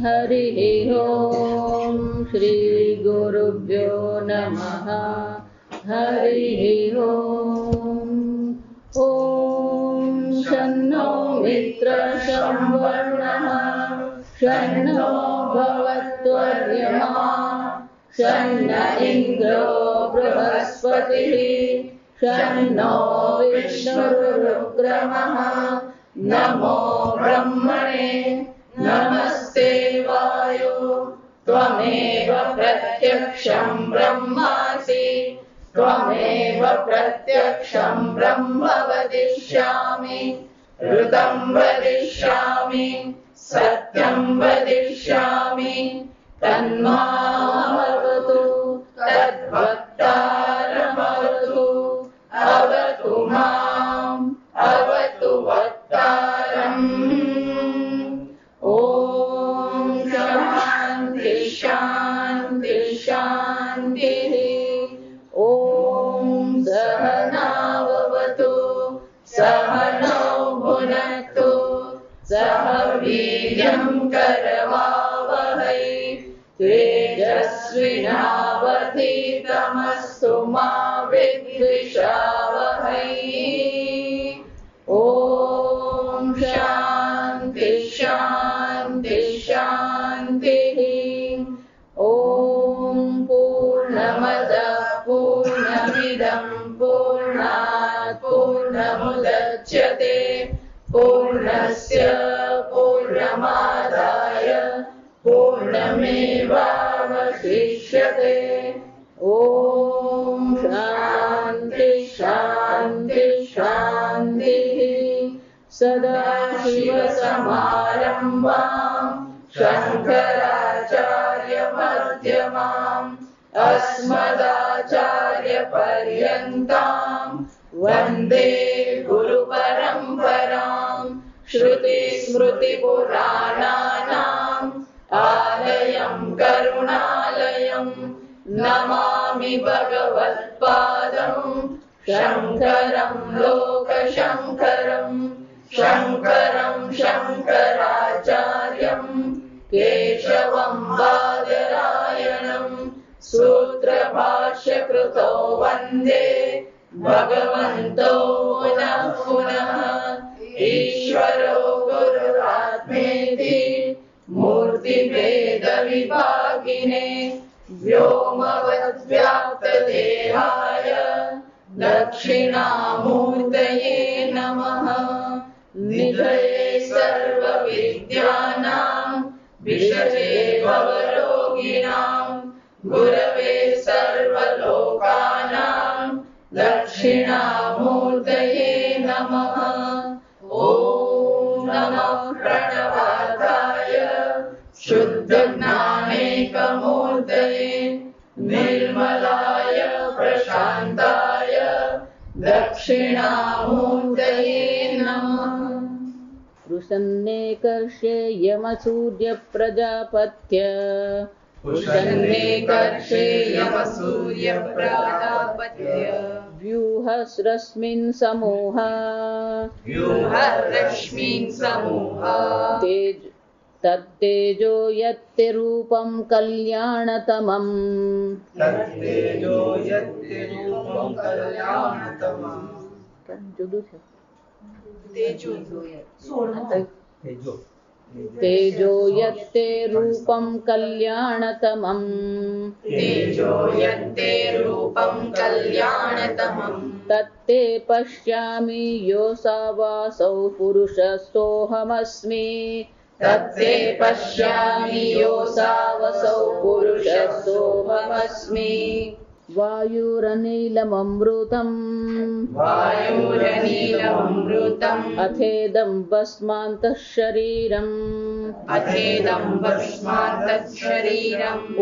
हरिः ओं श्री गुरुभ्यो नमः। हरिः ओं। ॐ शन्नो मित्रशं वरुणः शन्नो भवत्वर्यमा शन्न इन्द्रो बृहस्पतिः शन्नो विष्णुरुग्रमः। नमो ब्रह्मणे नमस्ते वायो त्वमेव प्रत्यक्षं ब्रह्मासि त्वमेव प्रत्यक्षं ब्रह्म वदिष्यामि ऋतं वदिष्यामि सत्यं वदिष्यामि तन्मामवतु तद्वक्तारमवतु अवतु माम् अवतु वक्तारम्। ॐ शान्ति शान्ति शान्तिः। ॐ सहनाववतु सहनौ भुनक्तु सह वीर्यं करवावहै तेजस्विनावधीतमस्तु मा विद्विषावहै। ॐ शान्ति शान्ति शान्तिः। ॐ पूर्णमदः पूर्णमिदं पूर्णात् पूर्णमुदच्यते पूर्णस्य पूर्णमादाय पूर्णमेवावशिष्यते। ॐ शान्ति शान्ति शान्तिः। सदाशिवसमारम्भां शङ्कराचार्यमध्यमाम् अस्मदाचार्यपर्यन्तां वन्दे गुरुपरम्परां। श्रुतिस्मृतिपुराणानाम् आलयं करुणालयं नमामि भगवत्पादं शङ्करं लोकशङ्करं शङ्करं शङ्कराचार्यं केशवं बादरायणं सूत्रभाष्यकृतो वन्दे भगवन्तो पुनः पुनः। ईश्वरो गुरुरात्मेति मूर्तिभेदविभागिने व्योमवद्व्याप्तदेहाय दक्षिणामूर्तये नमः। निधये सर्वविद्यानां विषये भवरोगिणां गुरवे सर्वलोकानां दक्षिणामूर्तये नमः। ॐ नमः प्रणवार्थाय शुद्धज्ञानैकमूर्तये निर्मलाय प्रशान्ताय दक्षिणामूर्तये नमः। वृषन्नेकर्षे यमसूर्यप्रजापत्य वृषन्नेकर्षे यमसूर्यप्रजापत्य व्यूहस्रस्मिन् समूह तत्तेजो यत्ते रूपं कल्याणतमम्। तेजो यत्ते रूपं कल्याणतमम्। तत्ते पश्यामि योऽसावासौ पुरुषस्तोऽहमस्मि। तत्ते पश्यामि योऽसावसौ पुरुषस्तोऽहमस्मि। वायुरनिलममृतम् अथेदं भस्मान्तः शरीरम्।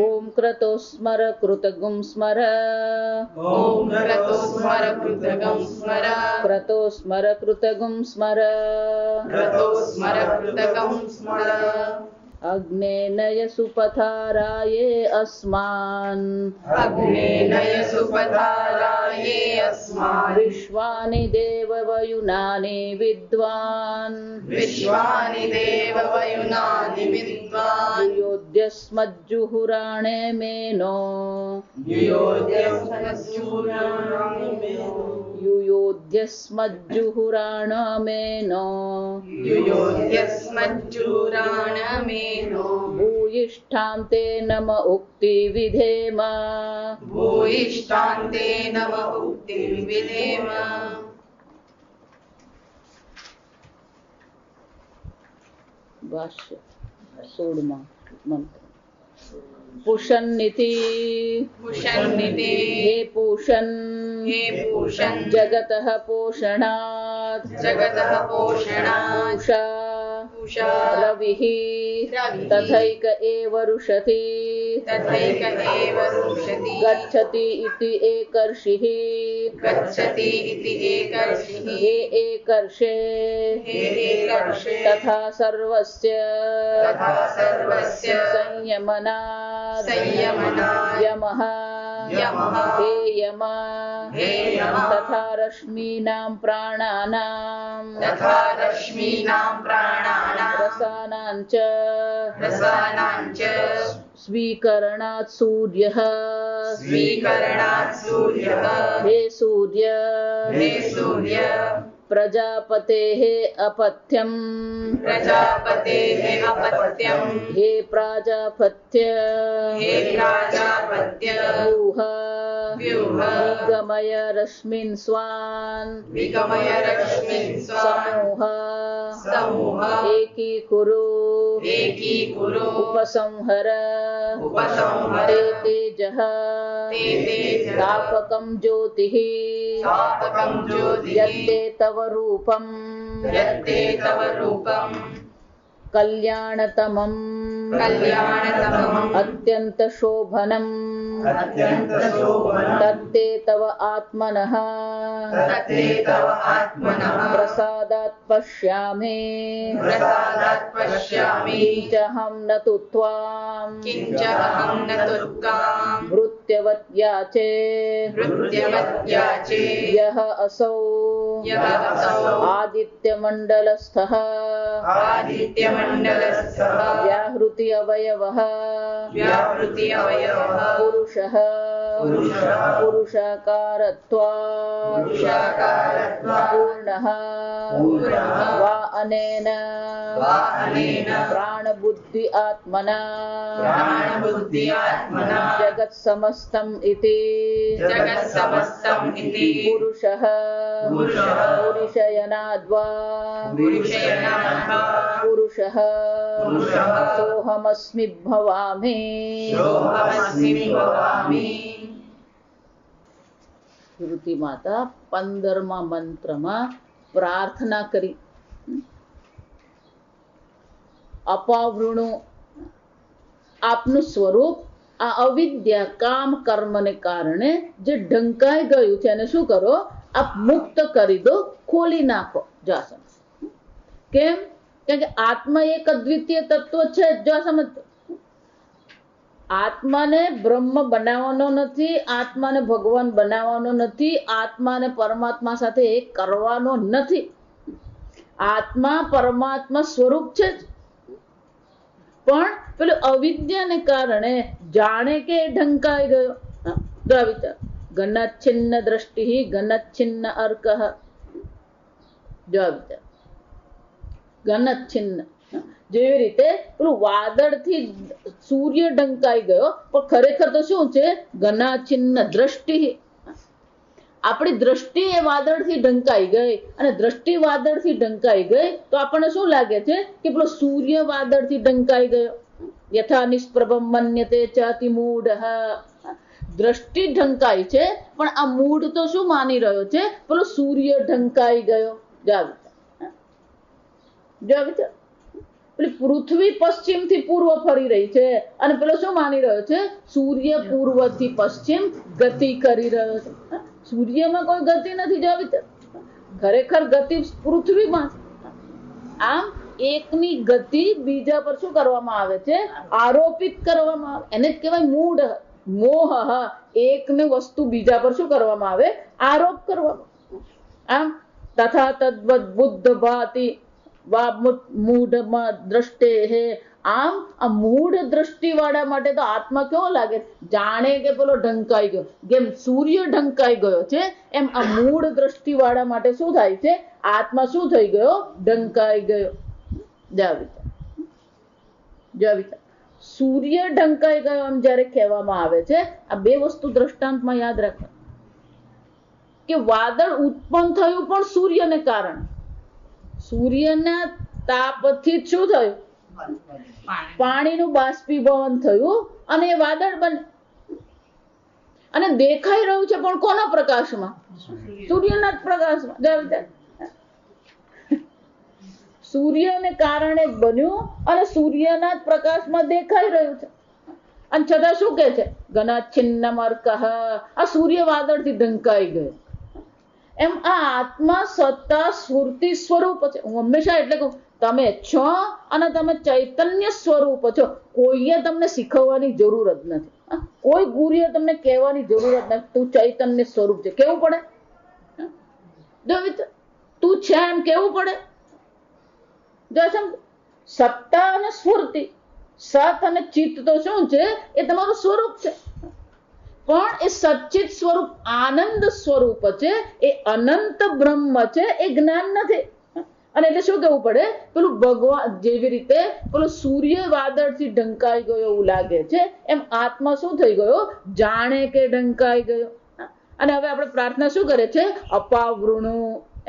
ॐ क्रतो स्मर कृतगुं स्मर क्रतो स्मर कृतगुं स्मर। अग्नेनय सुपथाराये अस्मान् अग्नेनय सुपथाराये अस्मान् विश्वानि देववयुनानि विद्वान् विश्वानि देववयुनानि विद्वान् युयोध्यस्मज्जुहुराणे मेनो युयोध्यस्मज्जुहुराणमेनो युयोध्यस्मज्जुहुराणमेनो भूयिष्ठां ते नम उक्ति विधेम भूयिष्ठान्ते नम उक्तिं विधेम। भाष्य 16 मंत्र। पुषन्निति पुषन्निति हे पूषन् हे पूषन् जगतः पोषणात् जगतः पोषणात् उषा उषा रविः रविः तथैक एव रुषति तथैक एव रुषति गच्छति इति एकर्षिः गच्छति इति एकर्षिः हे एकर्षे हे एकर्षे तथा सर्वस्य तथा सर्वस्य संयमनात् संयमनात् यमः यमः हे यम हे यम तथा रश्मीनां प्राणानां तथा रश्मीनां प्राणानां रसानां च रसानां च स्वीकरणात् सूर्यः स्वीकरणात् सूर्यः हे सूर्य हे सूर्य प्रजापतेः अपत्यं प्रजापतेः अपत्यं हे प्राजापत्य हे प्राजापत्य व्यूह व्यूह निगमय रश्मिन् स्वान् विगमय रश्मिन् स्वान् समूह समूह एकीकुरु एकीकुरु उपसंहर उपसंहर ते तेजः ते तेजः तापकं ज्योतिः तापकं ज्योतिः यत्ते तव रूपं यत्ते तव रूपं कल्याणतमं कल्याणतमम् अत्यन्तशोभनम् अत्यन्तशोभनम् तत्ते तव आत्मनः तत्ते तव आत्मनः प्रसादात् पश्यामि प्रसादात् पश्यामि किञ्चहं न तु त्वां किञ्च अहं न तुर्कां भृत्यवत् याचे भृत्यवत्याचे यः असौ यः असौ आदित्यमण्डलस्थः आदित्यमण्डलस्थः व्याहृति अवयवः व्याहृति अवयवः पुरुषः पुरुषः पुरुषाकारत्वात् पुरुषाकारत्वात् पूर्णः पूर्णः वा अनेन वा अनेन प्राणबुद्धि आत्मना प्राणबुद्धि आत्मना जगत्समस्तम् इति जगत्समस्तम् इति पुरुषः पुरुषः पुरुषयनाद्वा पुरुषयनाद्वा पुरुषः पुरुषः सोऽहमस्मि भवामि सोऽहमस्मि भवामि। શ્રુતિ માતા 15મા મંત્રમાં પ્રાર્થના કરી અપાવૃણો આપનું સ્વરૂપ આ અવિદ્યા કામ કર્મને કારણે જે ઢંકાઈ ગયું છે એને શું કરો આપ મુક્ત કરી દો ખોલી નાખો જાસમ કેમ કે આત્મા એક અદ્વિતીય તત્વ છે જો સમજ આત્માને બ્રહ્મ બનાવવાનો નથી આત્માને ભગવાન બનાવવાનો નથી આત્માને પરમાત્મા સાથે એક કરવાનો નથી આત્મા પરમાત્મા સ્વરૂપ છે પણ પેલું અવિદ્યાને કારણે જાણે કે ઢંકાઈ ગયો જો વિચાર ઘનચ્છિન્ન દ્રષ્ટિ ઘનચ્છિન્ન અર્કઃ જો વિચાર ઘનચ્છિન્ન જેવી રીતે પેલું વાદળથી સૂર્ય ઢંકાઈ ગયો પણ ખરેખર તો શું છે ઘનાચ્છિન્ન દ્રષ્ટિ આપણી દ્રષ્ટિ એ વાદળથી ઢંકાઈ ગઈ અને દ્રષ્ટિ વાદળથી ઢંકાઈ ગઈ તો આપણને શું લાગે છે કે પેલો સૂર્ય વાદળથી ઢંકાઈ ગયો યથા નિષ્પ્રભમ મન્યતે ચ અતિમૂઢ દ્રષ્ટિ ઢંકાઈ છે પણ આ મૂઢ તો શું માની રહ્યો છે પેલો સૂર્ય ઢંકાઈ ગયો જો વિચાર પેલી પૃથ્વી પશ્ચિમ થી પૂર્વ ફરી રહી છે અને પેલો શું માની રહ્યો છે સૂર્ય પૂર્વ થી પશ્ચિમ ગતિ કરી રહ્યો છે સૂર્યમાં કોઈ ગતિ નથી જો વિચાર ખરેખર ગતિ પૃથ્વીમાં આમ એકની ગતિ બીજા પર શું કરવામાં આવે છે? આરોપિત કરવામાં આવે. એને જ કહેવાય મૂઢ મોહ. એકને વસ્તુ બીજા પર શું કરવામાં આવે? આરોપ કરવામાં. આમ તથા તદ્વદ બુદ્ધ ભાતિ વા મૂઢમાં દ્રષ્ટે હે. આમ આ મૂઢ દ્રષ્ટિ વાળા માટે તો આત્મા કેવો લાગે? જાણે કે પેલો ઢંકાઈ ગયો. જેમ સૂર્ય ઢંકાઈ ગયો છે એમ આ મૂળ દ્રષ્ટિ વાળા માટે શું થાય છે? આત્મા શું થઈ ગયો? ઢંકાઈ ગયો. સૂર્ય ઢંકાઈ ગયો એમ જયારે કહેવામાં આવે છે, આ બે વસ્તુ દ્રષ્ટાંતમાં યાદ રાખવા કે વાદળ ઉત્પન્ન થયું પણ સૂર્યને કારણે. સૂર્યના તાપથી શું થયું? પાણીનું બાષ્પીભવન થયું અને એ વાદળ બને. અને દેખાઈ રહ્યું છે પણ કોના પ્રકાશમાં? સૂર્યના જ પ્રકાશમાં. સૂર્યને કારણે જ બન્યું અને સૂર્યના જ પ્રકાશમાં દેખાઈ રહ્યું છે. અને છતાં શું કે છે? ઘનાચ્છિન્નમ અર્કઃ. આ સૂર્ય વાદળથી ઢંકાઈ ગયો. એમ આ આત્મા સત્તા સ્ફૂર્તિ સ્વરૂપ છે. હું હંમેશા એટલે કહું, તમે છો અને તમે ચૈતન્ય સ્વરૂપ છો. કોઈએ તમને શીખવવાની જરૂર જ નથી. કોઈ ગુરુએ તમને કહેવાની જરૂર જ નથી તું ચૈતન્ય સ્વરૂપ છે. કેવું પડે? તું છે એમ કેવું પડે? સત્તા અને સ્ફૂર્તિ, સત અને ચિત્ત તો શું છે? એ તમારું સ્વરૂપ છે. પણ એ સચ્ચિત સ્વરૂપ આનંદ સ્વરૂપ છે. એ અનંત બ્રહ્મ છે. એ જ્ઞાન નથી. અને એટલે શું કેવું પડે? પેલું ભગવાન જેવી રીતે પેલું સૂર્ય વાદળથી ઢંકાઈ ગયો એવું લાગે છે, એમ આત્મા શું થઈ ગયો? જાણે કે ઢંકાઈ ગયો. અને હવે આપણે પ્રાર્થના શું કરે છે? અપાવૃણુ.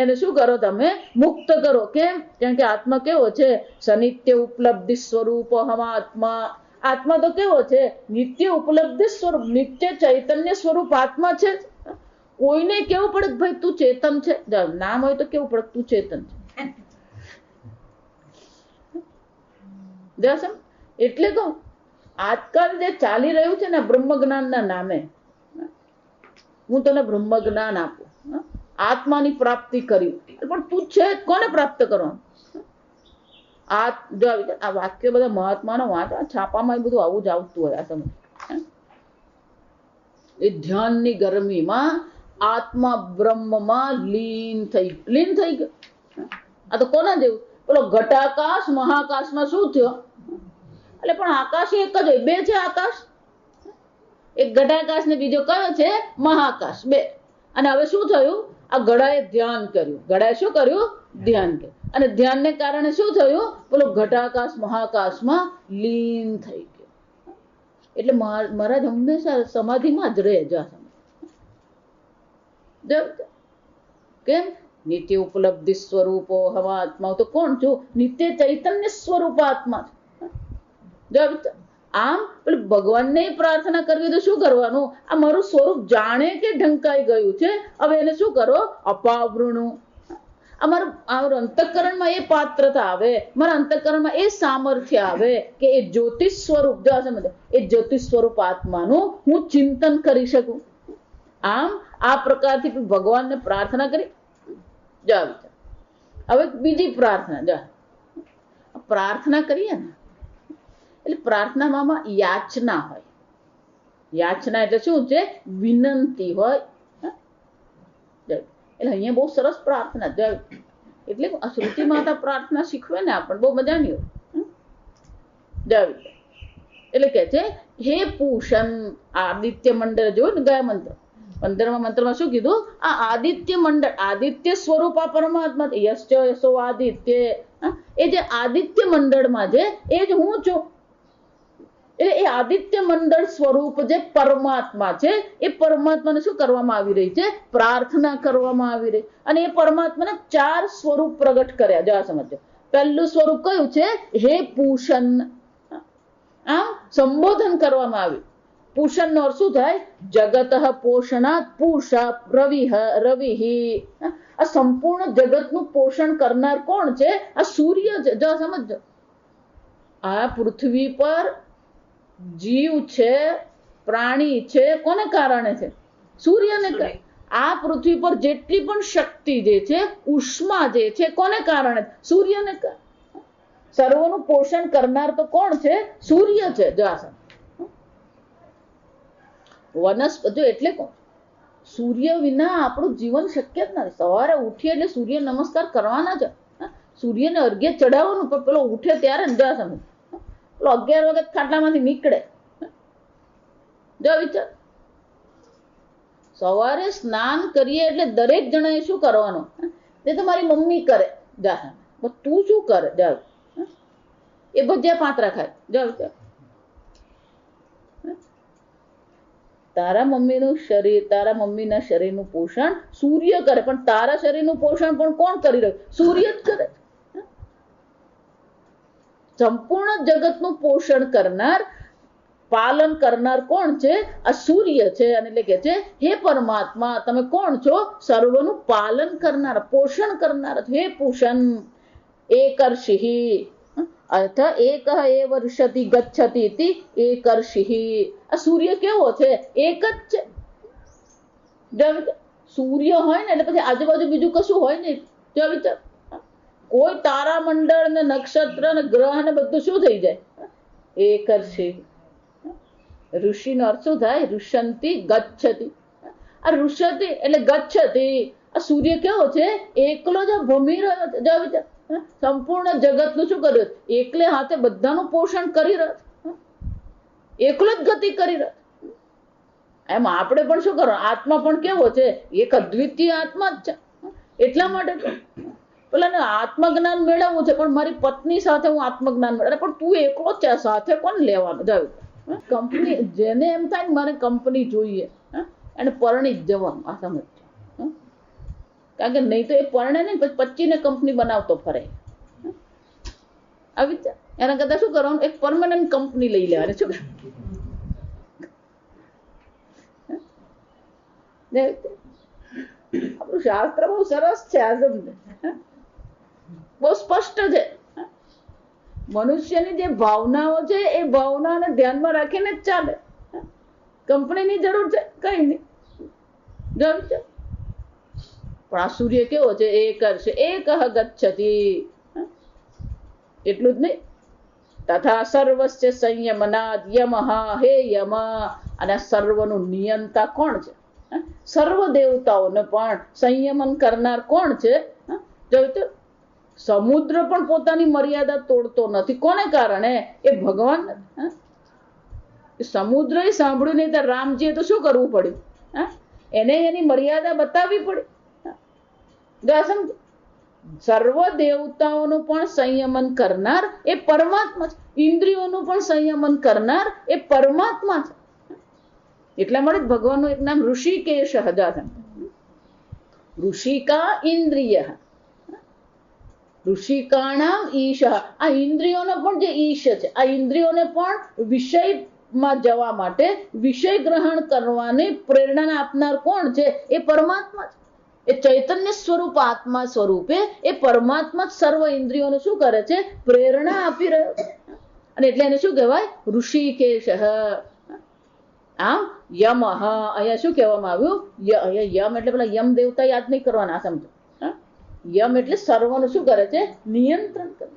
એને શું કરો? તમે મુક્ત કરો. કેમ? કારણ કે આત્મા કેવો છે? સનિત્ય ઉપલબ્ધિ સ્વરૂપ આત્મા. આત્મા તો કેવો છે? નિત્ય ઉપલબ્ધિ સ્વરૂપ, નિત્ય ચૈતન્ય સ્વરૂપ આત્મા છે. કોઈને કેવું પડે ભાઈ તું ચેતન છે? નામ હોય તો કેવું પડે તું ચેતન છે. એટલે કહું આજકાલ જે ચાલી રહ્યું છે ને બ્રહ્મ જ્ઞાનના નામે, હું તને બ્રહ્મ જ્ઞાન આપું, આત્માની પ્રાપ્તિ કરી, પણ તું છે કોને પ્રાપ્ત કરવાનું? આ વાક્ય બધા મહાત્માનો વાંચો, છાપામાં એ બધું આવું જ આવતું હોય. આ સમજ એ ધ્યાનની ગરમીમાં આત્મા બ્રહ્મમાં લીન થઈ ગયો. આ તો કોના જેવું? પેલો ઘટાકાશ મહાકાશમાં શું થયો? એટલે પણ આકાશ એક જ હોય, બે છે આકાશ. એક ઘટાકાશ ને બીજો કયો છે? મહાકાશ. બે. અને હવે શું થયું? આ ઘડાએ ધ્યાન કર્યું. ઘડાએ શું કર્યું? ધ્યાન કર્યું. અને ધ્યાનને કારણે શું થયું? પેલો ઘટાકાશ મહાકાશમાં લીન થઈ ગયો. એટલે મહારાજ હંમેશા સમાધિમાં જ રહે. કેમ? નિત્ય ઉપલબ્ધિ સ્વરૂપો હવા આત્મા. તો કોણ છું? નિત્ય ચૈતન્ય સ્વરૂપ આત્મા. આમ પેલું ભગવાનને પ્રાર્થના કરવી તો શું કરવાનું? આ મારું સ્વરૂપ જાણે કે ઢંકાઈ ગયું છે, હવે એને શું કરો? અપાવૃણું. અમારું અંતઃકરણમાં એ પાત્રતા આવે, મારા અંતઃકરણમાં એ સામર્થ્ય આવે કે એ જ્યોતિષ સ્વરૂપ, એ જ્યોતિષ સ્વરૂપ આત્માનું હું ચિંતન કરી શકું. આમ આ પ્રકારથી ભગવાનને પ્રાર્થના કરી. હવે બીજી પ્રાર્થના. પ્રાર્થના કરીએ ને એટલે પ્રાર્થનામાં યાચના હોય. યાચના એટલે શું છે? વિનંતી હોય. એટલે અહીંયા બહુ સરસ પ્રાર્થના. એટલે શ્રુતિ માતા પ્રાર્થના શીખવે ને આપણને બહુ મજાની હોય. એટલે કે છે હે પૂષણ. આદિત્ય મંડળ જોયું ને ગયા મંત્ર 15મા મંત્રમાં શું કીધું? આ આદિત્ય મંડળ, આદિત્ય સ્વરૂપ આ પરમાત્મા. યશ્ચ યશો આદિત્ય. એ જે આદિત્ય મંડળમાં છે એ જ હું છું. એટલે એ આદિત્ય મંડળ સ્વરૂપ જે પરમાત્મા છે, એ પરમાત્માને શું કરવામાં આવી રહી છે? પ્રાર્થના કરવામાં આવી રહી. અને એ પરમાત્માને 4 સ્વરૂપ પ્રગટ કર્યા. જવા સમજો. પહેલું સ્વરૂપ કયું છે? હે પૂષણ. આમ સંબોધન કરવામાં આવ્યું. પૂષણ નો અર્થ શું થાય? જગત પોષણાત પૂષા રવિ. આ સંપૂર્ણ જગતનું પોષણ કરનાર કોણ છે? આ સૂર્ય છે. જો સમજો, આ પૃથ્વી પર જીવ છે, પ્રાણી છે, કોને કારણે છે? સૂર્યને કારણે. આ પૃથ્વી પર જેટલી પણ શક્તિ જે છે, ઉષ્મા જે છે, કોને કારણે? સૂર્યને કારણે. સર્વનું પોષણ કરનાર તો કોણ છે? સૂર્ય છે. જો આ વનસ્પતિ એટલે કોણ? સૂર્ય વિના આપણું જીવન શક્ય જ નથી. સવારે ઉઠીએ એટલે સૂર્ય નમસ્કાર કરવાના જ, સૂર્યને અર્ઘ્ય ચડાવવાનું. પણ પેલો ઉઠે ત્યારે ને જા સમજ, પેલો 11 વાગે ખાટલામાંથી નીકળે. જો વિચાર, સવારે સ્નાન કરીએ એટલે દરેક જણાએ શું કરવાનું? તે તો મારી મમ્મી કરે. જા તું શું કરે? જા એ ભજીયા પાત્રા ખાય. જા વિચાર, તારા મમ્મીનું શરીર, તારા મમ્મીના શરીરનું પોષણ સૂર્ય કરે, પણ તારા શરીરનું પોષણ પણ કોણ કરી રહ્યું? સૂર્ય જ કરે. સંપૂર્ણ જગતનું પોષણ કરનાર, પાલન કરનાર કોણ છે? આ સૂર્ય છે. અને એટલે કે છે, હે પરમાત્મા, તમે કોણ છો? સર્વનું પાલન કરનાર, પોષણ કરનાર. હે પૂષણ એકર્ષિ અર્થ એક એવ ઋષતિ ગચ્છતિ ઇતિ એકર્ષિ. આ સૂર્ય કેવો છે? એક જ છે. સૂર્ય હોય ને એટલે પછી આજુબાજુ બીજું કશું હોય નહીં. જો વિચાર, કોઈ તારા મંડળ ને નક્ષત્ર ને ગ્રહ ને બધું શું થઈ જાય? એકર્ષિ. ઋષિ નો અર્થ શું થાય? ઋષંતિ ગચ્છતિ. આ ઋષતિ એટલે ગચ્છતિ. આ સૂર્ય કેવો છે? એકલો જ ભમી રહ્યો છે. જો વિચાર, સંપૂર્ણ જગતનું શું કર્યું? એકલે હાથે બધાનું પોષણ કરી રહ્યો, એકલો જ ગતિ કરી રહ્યો. એમ આપણે પણ શું કરવાનું? આત્મા પણ કેવો છે? એક અદ્વિતીય આત્મા જ છે. એટલા માટે પેલા આત્મજ્ઞાન મેળવવું છે, પણ મારી પત્ની સાથે હું આત્મજ્ઞાન મેળવ. પણ તું એકલો જ છે, સાથે કોણ લેવાનું? જાવ કંપની, જેને એમ થાય કે મારે કંપની જોઈએ, એને પરણી જ જવાનું. આ સમજ, કારણ કે નહીં તો એ પરણે નહીં, પછી 25 ને કંપની બનાવતો ફરે. આવી એના કરતા શું કરવાનું? એક પરમાનન્ટ કંપની લઈ લેવાની. શું આપણું શાસ્ત્ર બહુ સરસ છે. આજમ બહુ સ્પષ્ટ છે. મનુષ્યની જે ભાવનાઓ છે એ ભાવનાને ધ્યાનમાં રાખીને જ ચાલે. કંપનીની જરૂર છે કઈ નહીં, જરૂર છે. પણ આ સૂર્ય કેવો છે? એ કરશે એક ગચ્છતિ. એટલું જ નહીં, તથા સર્વસ્ય સંયમનાદ યમઃ. હે યમ, અને સર્વનું નિયંતા કોણ છે? સર્વ દેવતાઓને પણ સંયમન કરનાર કોણ છે? જો સમુદ્ર પણ પોતાની મર્યાદા તોડતો નથી. કોને કારણે? એ ભગવાન. સમુદ્ર સાંભળ્યું નહીં તો રામજીએ તો શું કરવું પડ્યું? એને એની મર્યાદા બતાવવી પડી. સર્વ દેવતાઓનું પણ સંયમન કરનાર એ પરમાત્મા છે. ઇન્દ્રિયોનું પણ સંયમન કરનાર એ પરમાત્મા છે. એટલા માટે ભગવાનનું એક નામ ઋષિકેશ. ઋષિકા ઇન્દ્રિય, ઋષિકાણામ ઈશ. આ ઇન્દ્રિયોનો પણ જે ઈશ છે, આ ઇન્દ્રિયોને પણ વિષયમાં જવા માટે, વિષય ગ્રહણ કરવાની પ્રેરણા આપનાર કોણ છે? એ પરમાત્મા છે. એ ચૈતન્ય સ્વરૂપ આત્મા સ્વરૂપે એ પરમાત્મા સર્વ ઇન્દ્રિયોને શું કરે છે? પ્રેરણા આપી રહ્યો છે. અને એટલે એને શું કહેવાય? ઋષિકેશ. આમ યમ, અહીંયા શું કહેવામાં આવ્યું? અહીંયા યમ એટલે પેલા યમ દેવતા યાદ નહીં કરવાના. સમજો, યમ એટલે સર્વનું શું કરે છે? નિયંત્રણ કરે.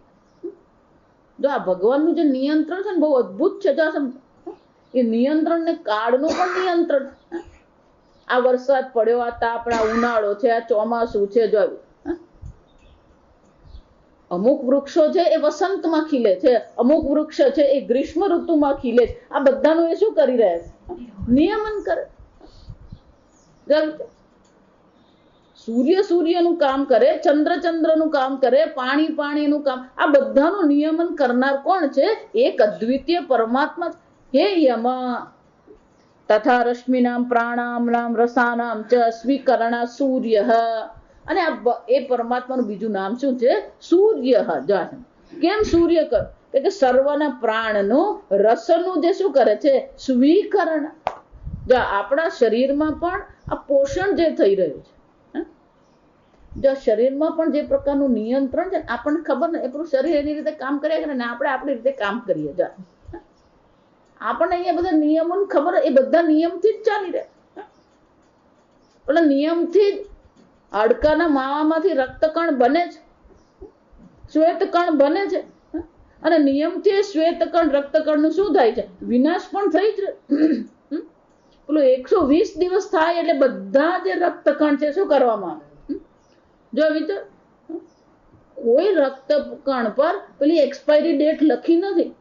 જો આ ભગવાનનું જે નિયંત્રણ છે ને બહુ અદભુત છે. જો સમજો, એ નિયંત્રણ ને કાળનું પણ નિયંત્રણ. આ વરસાદ પડ્યો, આ તાપડા, ઉનાળો છે, આ ચોમાસું છે. જો અમુક વૃક્ષો છે એ વસંતમાં ખીલે છે, અમુક વૃક્ષ છે એ ગ્રીષ્મ ઋતુમાં ખીલે છે. આ બધાનું એ શું કરી રહ્યા છે? નિયમન કરે. સૂર્ય સૂર્યનું કામ કરે, ચંદ્ર ચંદ્રનું કામ કરે, પાણી પાણીનું કામ. આ બધાનું નિયમન કરનાર કોણ છે? એક અદ્વિતીય પરમાત્મા. હે યમ, તથા રશ્મિનામ પ્રાણામ રસાનામ ચ સ્વીકરણા સૂર્ય. અને એ પરમાત્માનું બીજું નામ શું છે? સૂર્ય. કેમ સૂર્ય કર? કે સર્વના પ્રાણનું રસનું જે શું કરે છે? સ્વીકરણ. આપણા શરીરમાં પણ આ પોષણ જે થઈ રહ્યું છે, જો શરીરમાં પણ જે પ્રકારનું નિયંત્રણ છે, આપણને ખબર ને, આપણું શરીર એની રીતે કામ કર્યા કરે ને આપણે આપણી રીતે કામ કરીએ. આપણને અહીંયા બધા નિયમો ખબર, એ બધા નિયમથી જ ચાલી રહે. પેલા નિયમથી જ હાડકાના માવામાંથી રક્તકણ બને છે, શ્વેત કણ બને છે. અને નિયમથી શ્વેતકણ રક્તકણનું શું થાય છે? વિનાશ પણ થઈ જ પેલું 120 દિવસ થાય એટલે બધા જે રક્તકણ છે શું કરવામાં આવે? જો વિચાર, કોઈ રક્તકણ પર પેલી એક્સપાયરી ડેટ લખી નથી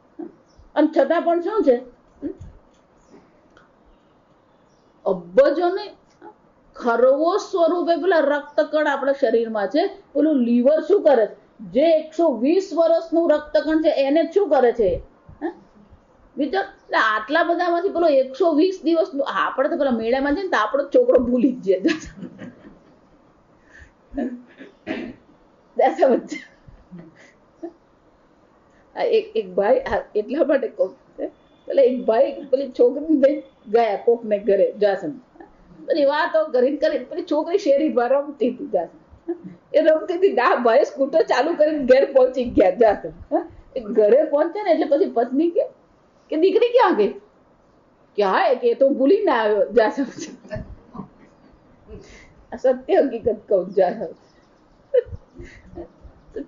અને છતાં પણ શું છે? અબજો ને ખરવો સ્વરૂપે પેલા રક્તકણ આપણા શરીરમાં છે. પેલું લીવર શું કરે છે? જે 120 વર્ષનું રક્તકણ છે એને શું કરે છે? વિચાર, આટલા બધામાંથી પેલો 120 દિવસનું, આપણે તો પેલા મેળામાં છે ને તો આપણો છોકરો ભૂલી જ જાય. એક ભાઈ એટલા માટે કહું, પેલા એક ભાઈ પેલી છોકરી લઈ ગયા કોક ને ઘરે જાસમ, બધી વાતો કરીને પેલી છોકરી શેરી બહાર રમતી હતી જાસમ. એ રમતી હતી, ભાઈ સ્કૂટર ચાલુ કરીને ઘેર પહોંચી ગયા જાસમ. ઘરે પહોંચ્યા ને એટલે પછી પત્ની કે દીકરી ક્યાં ગઈ? ક્યાં કે તો ભૂલી ના આવ્યો જાસમ. સત્ય હકીકત કહું જાસમ.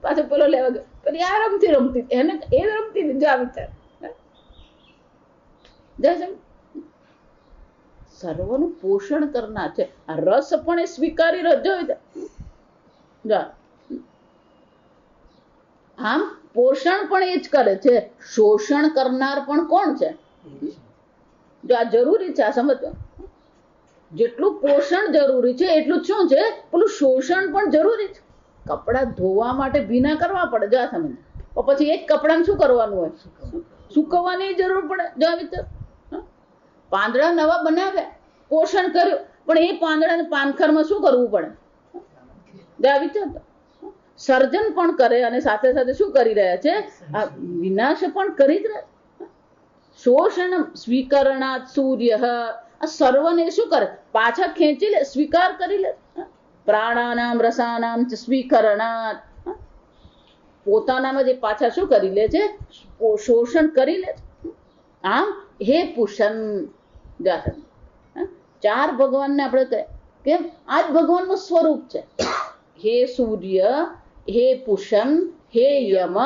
પાછો પેલો લેવા ગયો, પેલી આ રમતી એને એ રમતી જા વિચાર. સર્વનું પોષણ કરનાર છે. આ રસ પણ એ સ્વીકારી રહ્યો. આમ પોષણ પણ એ જ કરે છે, શોષણ કરનાર પણ કોણ છે? જો આ જરૂરી છે, આ સમજો. જેટલું પોષણ જરૂરી છે એટલું શું છે? પેલું શોષણ પણ જરૂરી છે. કપડા ધોવા માટે ભીના કરવા પડે, જો આ સમજ. પછી એ જ કપડાને શું કરવાનું હોય? સુકવવાની જરૂર પડે. જો આ વિચાર, પાંદડા નવા બનાવ્યા, પોષણ કર્યું, પણ એ પાંદડાને પાનખરમાં શું કરવું પડે? જો આ વિચાર, સર્જન પણ કરે અને સાથે સાથે શું કરી રહ્યા છે? આ વિનાશ પણ કરી જ રહ્યા. શોષણ સ્વીકરણાત સૂર્ય, આ સર્વને શું કરે? પાછા ખેંચી લે, સ્વીકાર કરી લે. પ્રાણાનામ રસાનામ ચ સ્વીકરણાત, પોતાનામાં જે પાછા શું કરી લે છે? શોષણ કરી લે છે. આમ હે પુષન, ચાર ભગવાનને આપણે કહે કેમ? આ જ ભગવાનનું સ્વરૂપ છે. હે સૂર્ય, હે પુષન, હે યમ,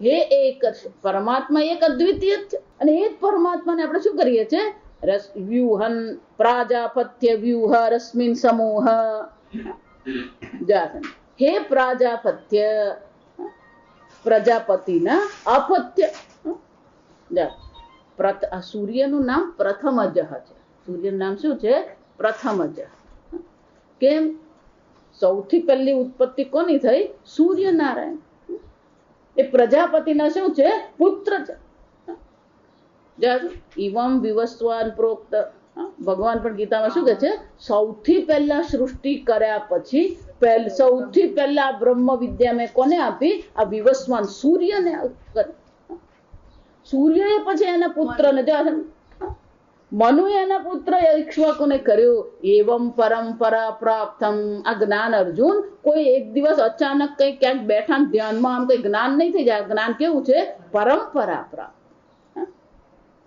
હે એક. પરમાત્મા એક અદ્વિતીય જ છે અને એ જ પરમાત્માને આપણે શું કરીએ છીએ? વ્યુહન પ્રાજાપત્ય વ્યુહ રશ્મિન સમૂહ. હે પ્રાજાપત્ય, પ્રજાપતિના અપત્ય. સૂર્યનું નામ પ્રથમજ છે. સૂર્યનું નામ શું છે? પ્રથમજ. કેમ? સૌથી પહેલી ઉત્પત્તિ કોની થઈ? સૂર્યનારાયણ. એ પ્રજાપતિના શું છે? પુત્ર છે. ઇવમ વિવસ્વાન પ્રોક્ત. ભગવાન પણ ગીતામાં શું કહે છે? સૌથી પહેલા સૃષ્ટિ કર્યા પછી સૌથી પહેલા બ્રહ્મ વિદ્યા મેં કોને આપી? આ વિવસ્વાન સૂર્યને. સૂર્યએ પછી એના પુત્રને, મનુએ એના પુત્ર ઈક્ષ્વાકુને કર્યું. એવમ પરંપરા પ્રાપ્તમ. આ જ્ઞાન અર્જુન કોઈ એક દિવસ અચાનક કઈ ક્યાંક બેઠા ધ્યાનમાં આમ કઈ જ્ઞાન નહીં થઈ જાય. જ્ઞાન કેવું છે? પરંપરા પ્રાપ્ત.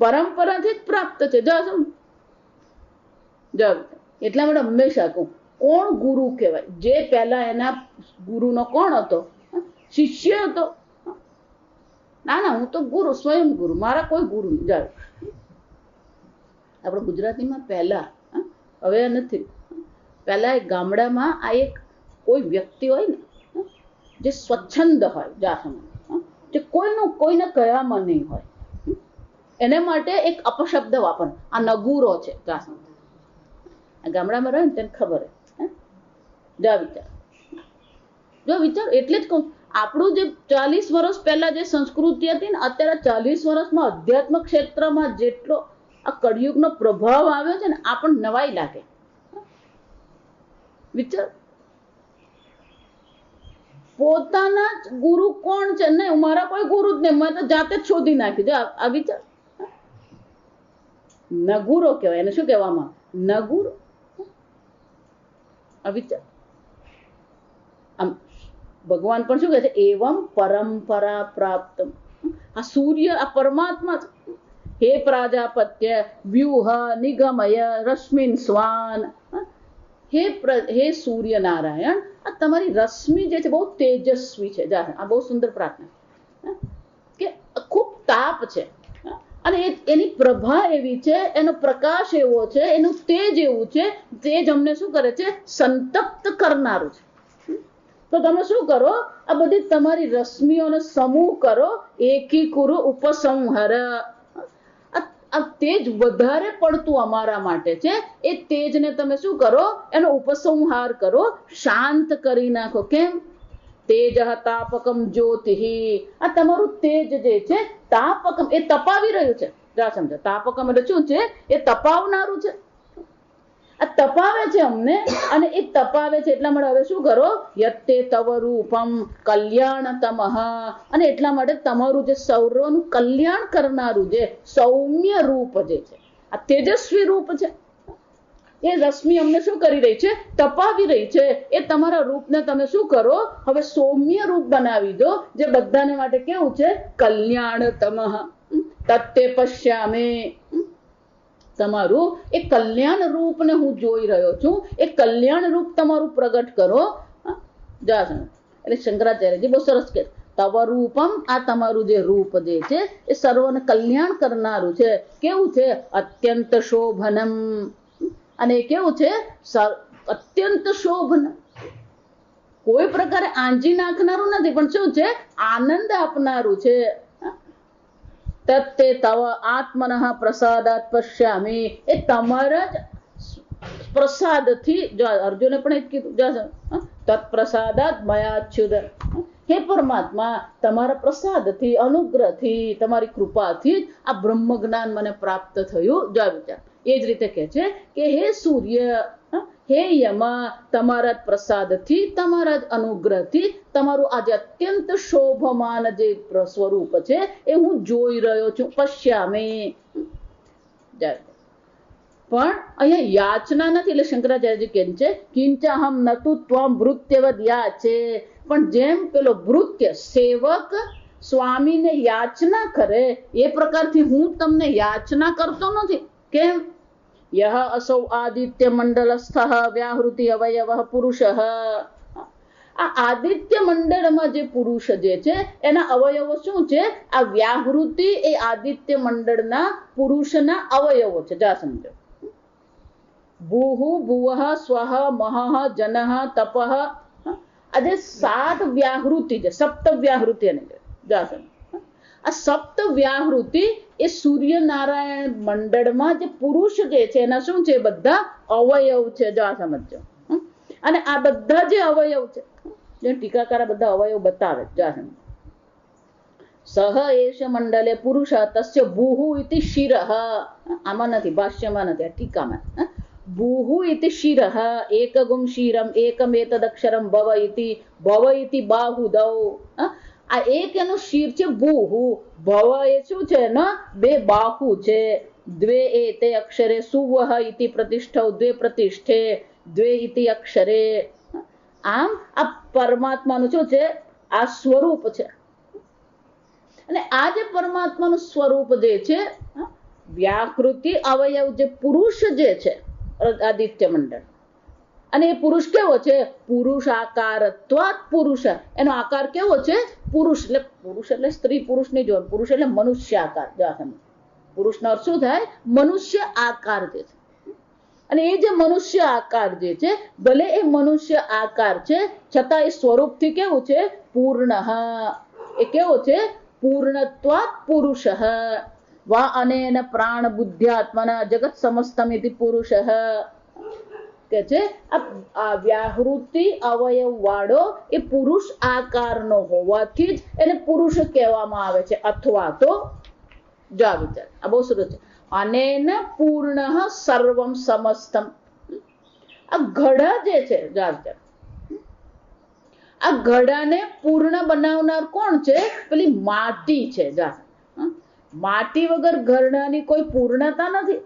પરંપરાથી જ પ્રાપ્ત છે. એટલા માટે હંમેશા કહું, કોણ ગુરુ કહેવાય? જે પહેલા એના ગુરુનો કોણ હતો? શિષ્ય હતો. ના, હું તો ગુરુ, સ્વયં ગુરુ, મારા કોઈ ગુરુ નહીં. જાઓ, આપણે ગુજરાતીમાં પહેલા, હવે નથી, પહેલા એક ગામડામાં આ એક કોઈ વ્યક્તિ હોય ને જે સ્વચ્છંદ હોય, જે કોઈને કયામાં નહીં હોય, એને માટે એક અપશબ્દ વાપર. આ નગુરો છે. આ ગામડામાં રહે ને તેને ખબર હે. જો વિચાર, એટલે જ કહું, આપણું જે 40 વર્ષ પહેલા જે સંસ્કૃતિ હતી ને, અત્યારે 40 વર્ષમાં અધ્યાત્મ ક્ષેત્રમાં જેટલો આ કળિયુગનો પ્રભાવ આવ્યો છે ને, આપણને નવાઈ લાગે. વિચાર, પોતાના જ ગુરુ કોણ છે? નહીં, મારા કોઈ ગુરુ જ નહીં, મેં તો જાતે જ શોધી નાખી. જો આ વિચાર, નગુરો કહેવાય. એને શું કહેવામાં? નગુરો. આ વિચાર, આમ ભગવાન પણ શું કહે છે? એવમ પરંપરા પ્રાપ્ત. આ સૂર્ય, આ પરમાત્મા. હે પ્રાજાપત્ય વ્યુહ નિગમય રશ્મિન સ્વાન. હે સૂર્યનારાયણ, આ તમારી રશ્મિ જે છે બહુ તેજસ્વી છે. આ બહુ સુંદર પ્રાર્થના કે તાપ છે અને એની પ્રભા એવી છે, એનો પ્રકાશ એવો છે, એનું તેજ એવું છે. તેજ અમને શું કરે છે? સંતપ્ત કરનારું છે. તો તમે શું કરો? આ બધી તમારી રશ્મિઓનો સમૂહ કરો, એકી કુરુ ઉપસંહર. આ તેજ વધારે પડતું અમારા માટે છે. એ તેજને તમે શું કરો? એનો ઉપસંહાર કરો, શાંત કરી નાખો. કેમ? તેજ તાપકમ જ્યોતિ. આ તમારું તેજ જે છે તાપકમ, એ તપાવી રહ્યું છે. જા સમજો, તાપકમ એટલે શું છે? એ તપાવનારું છે. આ તપાવે છે અમને, અને એ તપાવે છે એટલા માટે હવે શું કરો? યત્તે તવ રૂપમ કલ્યાણતમઃ. અને એટલા માટે તમારું જે સૌરવનું કલ્યાણ કરનારું જે સૌમ્ય રૂપ જે છે, આ તેજસ્વી રૂપ છે, એ રશ્મિ અમને શું કરી રહી છે? તપાવી રહી છે. એ તમારા રૂપને તમે શું કરો? હવે સૌમ્ય રૂપ બનાવી દો, જે બધાને માટે કેવું છે? કલ્યાણતમઃ. તત્તે પશ્યામે. તમારું એ કલ્યાણ રૂપને હું જોઈ રહ્યો છું. એ કલ્યાણ રૂપ તમારું પ્રગટ કરો. એટલે શંકરાચાર્યજી બહુ સરસ કે તવ રૂપમ, આ તમારું જે રૂપ જે છે એ સર્વને કલ્યાણ કરનારું છે. કેવું છે? અત્યંત શોભનમ. અને કેવું છે? અત્યંત શોભન. કોઈ પ્રકારે આંજી નાખનારું નથી, પણ શું છે? આનંદ આપનારું છે. તત્તે તવ આત્મનઃ પ્રસાદાત પશ્યામી. એ તમારા જ પ્રસાદથી, જો અર્જુને પણ એ કીધું, તત્પ્રસાદાત મયાચ્યુત. હે પરમાત્મા, તમારા પ્રસાદથી, અનુગ્રહથી, તમારી કૃપાથી જ આ બ્રહ્મ જ્ઞાન મને પ્રાપ્ત થયું. જો વિચાર એ જ રીતે કહે છે કે હે સૂર્ય, હે યમા, તમારા જ પ્રસાદથી, તમારા જ અનુગ્રહથી તમારું આજે અત્યંત શોભમાન જે સ્વરૂપ છે એ હું જોઈ રહ્યો છું. પશ્યામી. પણ અહીંયા યાચના નથી. એટલે શંકરાચાર્યજી કેમ છે? કિંચાહમ નતુ ત્વમ ભૃત્યવદ યાચે. પણ જેમ પેલો ભૃત્ય સેવક સ્વામીને યાચના કરે એ પ્રકારથી હું તમને યાચના કરતો નથી. કેમ? યહ અસૌ આદિત્ય મંડલસ્થ વ્યાહૃતિ અવયવ પુરુષ. આ આદિત્ય મંડળમાં જે પુરુષ જે છે એના અવયવો શું છે? આ વ્યાહૃતિ એ આદિત્ય મંડળના પુરુષના અવયવો છે. જા સમજો. ભૂહુ ભુવઃ સ્વઃ મહઃ જનઃ તપઃ. આ જે 7 વ્યાહૃતિ છે, સપ્ત વ્યાહૃતિ. જા સમજો, આ સપ્ત વ્યાહૃતિ એ સૂર્યનારાયણ મંડળમાં જે પુરુષ જે છે એના શું છે? બધા અવયવ છે. જો આ સમજો. અને આ બધા જે અવયવ છે, જે ટીકાકાર બધા અવયવ બતાવે. જો આ સમજો. સહ એષ મંડલે પુરુષ તસ્ય ભૂહુ ઇતિ શિરઃ. આમાં નથી, ભાષ્યમાં નથી, આ ટીકામાં. ભૂહુ ઇતિ શિરઃ એકગુમ શિરમ એકમેતદક્ષરમ ભવ ઇતિ બાહુદૌ. આ એક એનું શિર છે ભૂહુ. ભવ એ શું છે? ને 2 બાહુ છે. દ્વે એતે અક્ષરે સુવહ ઇતિ પ્રતિષ્ઠૌ દ્વે પ્રતિષ્ઠે દ્વે ઇતિ અક્ષરે. આમ આ પરમાત્માનું શું છે? આ સ્વરૂપ છે. અને આ જે પરમાત્માનું સ્વરૂપ જે છે, વ્યાકૃતિ અવયવ જે પુરુષ જે છે આદિત્ય મંડળ, અને એ પુરુષ કેવો છે? પુરુષ આકારત્વાત પુરુષ. એનો આકાર કેવો છે? પુરુષ. એટલે પુરુષ એટલે સ્ત્રી પુરુષ ની જોડ. પુરુષ એટલે મનુષ્ય આકાર. પુરુષનો અર્થ શું થાય? મનુષ્ય આકાર જે છે. અને એ જે મનુષ્ય આકાર જે છે, ભલે એ મનુષ્ય આકાર છે છતાં એ સ્વરૂપથી કેવું છે? પૂર્ણ. એ કેવો છે? પૂર્ણત્વાત પુરુષ. વા અનેન પ્રાણ બુદ્ધ્યાત્મના જગત સમસ્તમિતિ પુરુષ. કે છે આ વ્યાહૃતિ અવયવ વાળો એ પુરુષ આકારનો હોવાથી જ એને પુરુષ કહેવામાં આવે છે. અથવા તો જા વિચાર, આ બહુ સરસ છે. અનેન પૂર્ણ સર્વમ સમસ્તમ. આ ઘડા જે છે, જા વિચાર, આ ઘડાને પૂર્ણ બનાવનાર કોણ છે? પેલી માટી છે. જા, માટી વગર ઘરડાની કોઈ પૂર્ણતા નથી.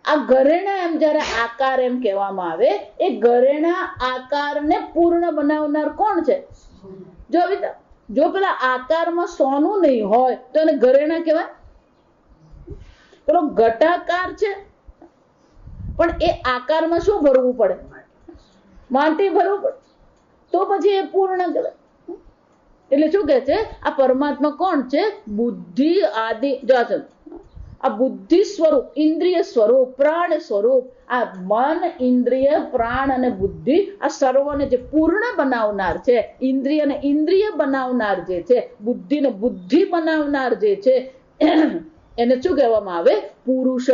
આ ઘરેણા એમ જયારે આકાર એમ કહેવામાં આવે, એ ઘરેણા આકારને પૂર્ણ બનાવનાર કોણ છે? જો પેલા આકારમાં સોનું નહીં હોય તો એને ઘરેણા કહેવાય? પેલો ઘટાકાર છે, પણ એ આકારમાં શું ભરવું પડે? માટી ભરવું પડે, તો પછી એ પૂર્ણ કહેવાય. એટલે શું કહે છે? આ પરમાત્મા કોણ છે? બુદ્ધિ આદિ. જો આ બુદ્ધિ સ્વરૂપ, ઇન્દ્રિય સ્વરૂપ, પ્રાણ સ્વરૂપ, આ મન, ઇન્દ્રિય, પ્રાણ અને બુદ્ધિ, આ સર્વને જે પૂર્ણ બનાવનાર છે, ઇન્દ્રિયને ઇન્દ્રિય બનાવનાર જે છે, બુદ્ધિને બુદ્ધિ બનાવનાર જે છે, એને શું કહેવામાં આવે? પુરુષ,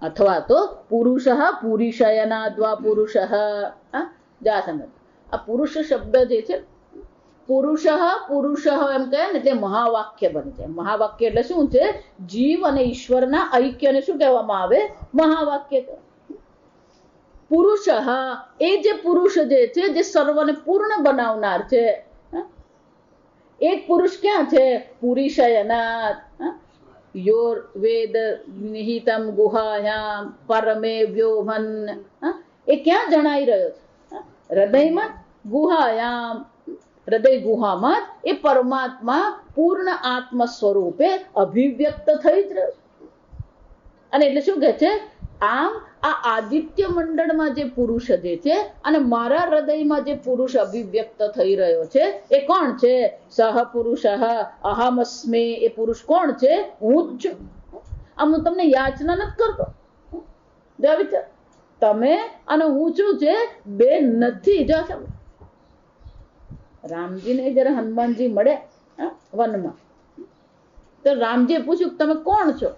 અથવા તો પુરુષ, પુરુષયનાદ્વા પુરુષ. જા સમજ. આ પુરુષ શબ્દ જે છે, પુરુષ પુરુષ એમ કહે ને એટલે મહાવાક્ય બને છે. મહાવાક્ય એટલે શું છે? જીવ અને ઈશ્વરના ઐક્યને શું કહેવામાં આવે? મહાવાક્ય. પુરુષ, એ જે પુરુષ જે છે, જે સર્વને પૂર્ણ બનાવનાર છે. એક પુરુષ ક્યાં છે? પુરુષયનાથ. યોર વેદ નિહિતમ ગુહાયામ પરમે વ્યોમન. એ ક્યાં જણાઈ રહ્યો છે? હૃદયમાં. ગુહાયામ, હૃદય ગુહામાં એ પરમાત્મા પૂર્ણ આત્મ સ્વરૂપે અભિવ્યક્ત થઈ જ રહ્યો. અને એટલે શું કહે છે? આમ આ આદિત્ય મંડળમાં જે પુરુષ જે છે અને મારા હૃદયમાં જે પુરુષ અભિવ્યક્ત થઈ રહ્યો છે, એ કોણ છે? સહ પુરુષ અહમસ્મે. એ પુરુષ કોણ છે? હું જ છું. આમ હું તમને યાચના નથી કરતો. વિચાર, તમે અને હું છું છે બે નથી. જો રામજીને જયારે હનુમાનજી મળે વનમાં, તો રામજીએ પૂછ્યું તમે કોણ છો?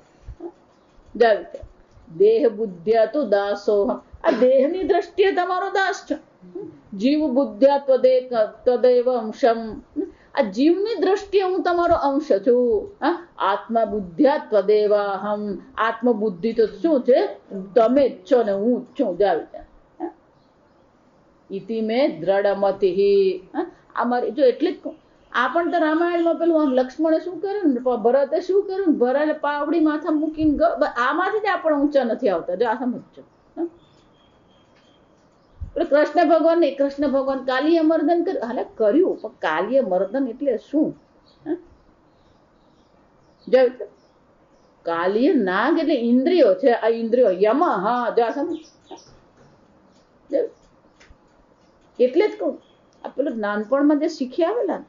દેહ બુદ્ધ્યા તું દાસો. આ દેહની દ્રષ્ટિએ તમારો દાસ છો. જીવ બુદ્ધ્યા તદેવ અંશમ. આ જીવની દ્રષ્ટિએ હું તમારો અંશ છું. આત્મા બુદ્ધ્યા ત્વદેવાહમ. આત્મ બુદ્ધિ તો શું છે? તમે જ છો ને હું જ છું. ઇતિ મેં દ્રઢમતિ. અમારી જો એટલે જ આ પણ તો રામાયણમાં પેલું આમ લક્ષ્મણે શું કર્યું ને, ભરતે શું કર્યું ને, ભરતે પાવડી માથા મૂકીને આમાંથી જ આપણે ઊંચા નથી આવતા. જો આ સમજો. કૃષ્ણ ભગવાન ને, કૃષ્ણ ભગવાન કાલીય મર્દન કર્યું. હાલે કર્યું, પણ કાલીય મર્દન એટલે શું? કાલીય નાગ એટલે ઇન્દ્રિયો છે. આ ઇન્દ્રિયો યમ. હા, જો આ સમજ. એટલે જ કહું, આ પેલું નાનપણમાં જે શીખી આવેલા ને,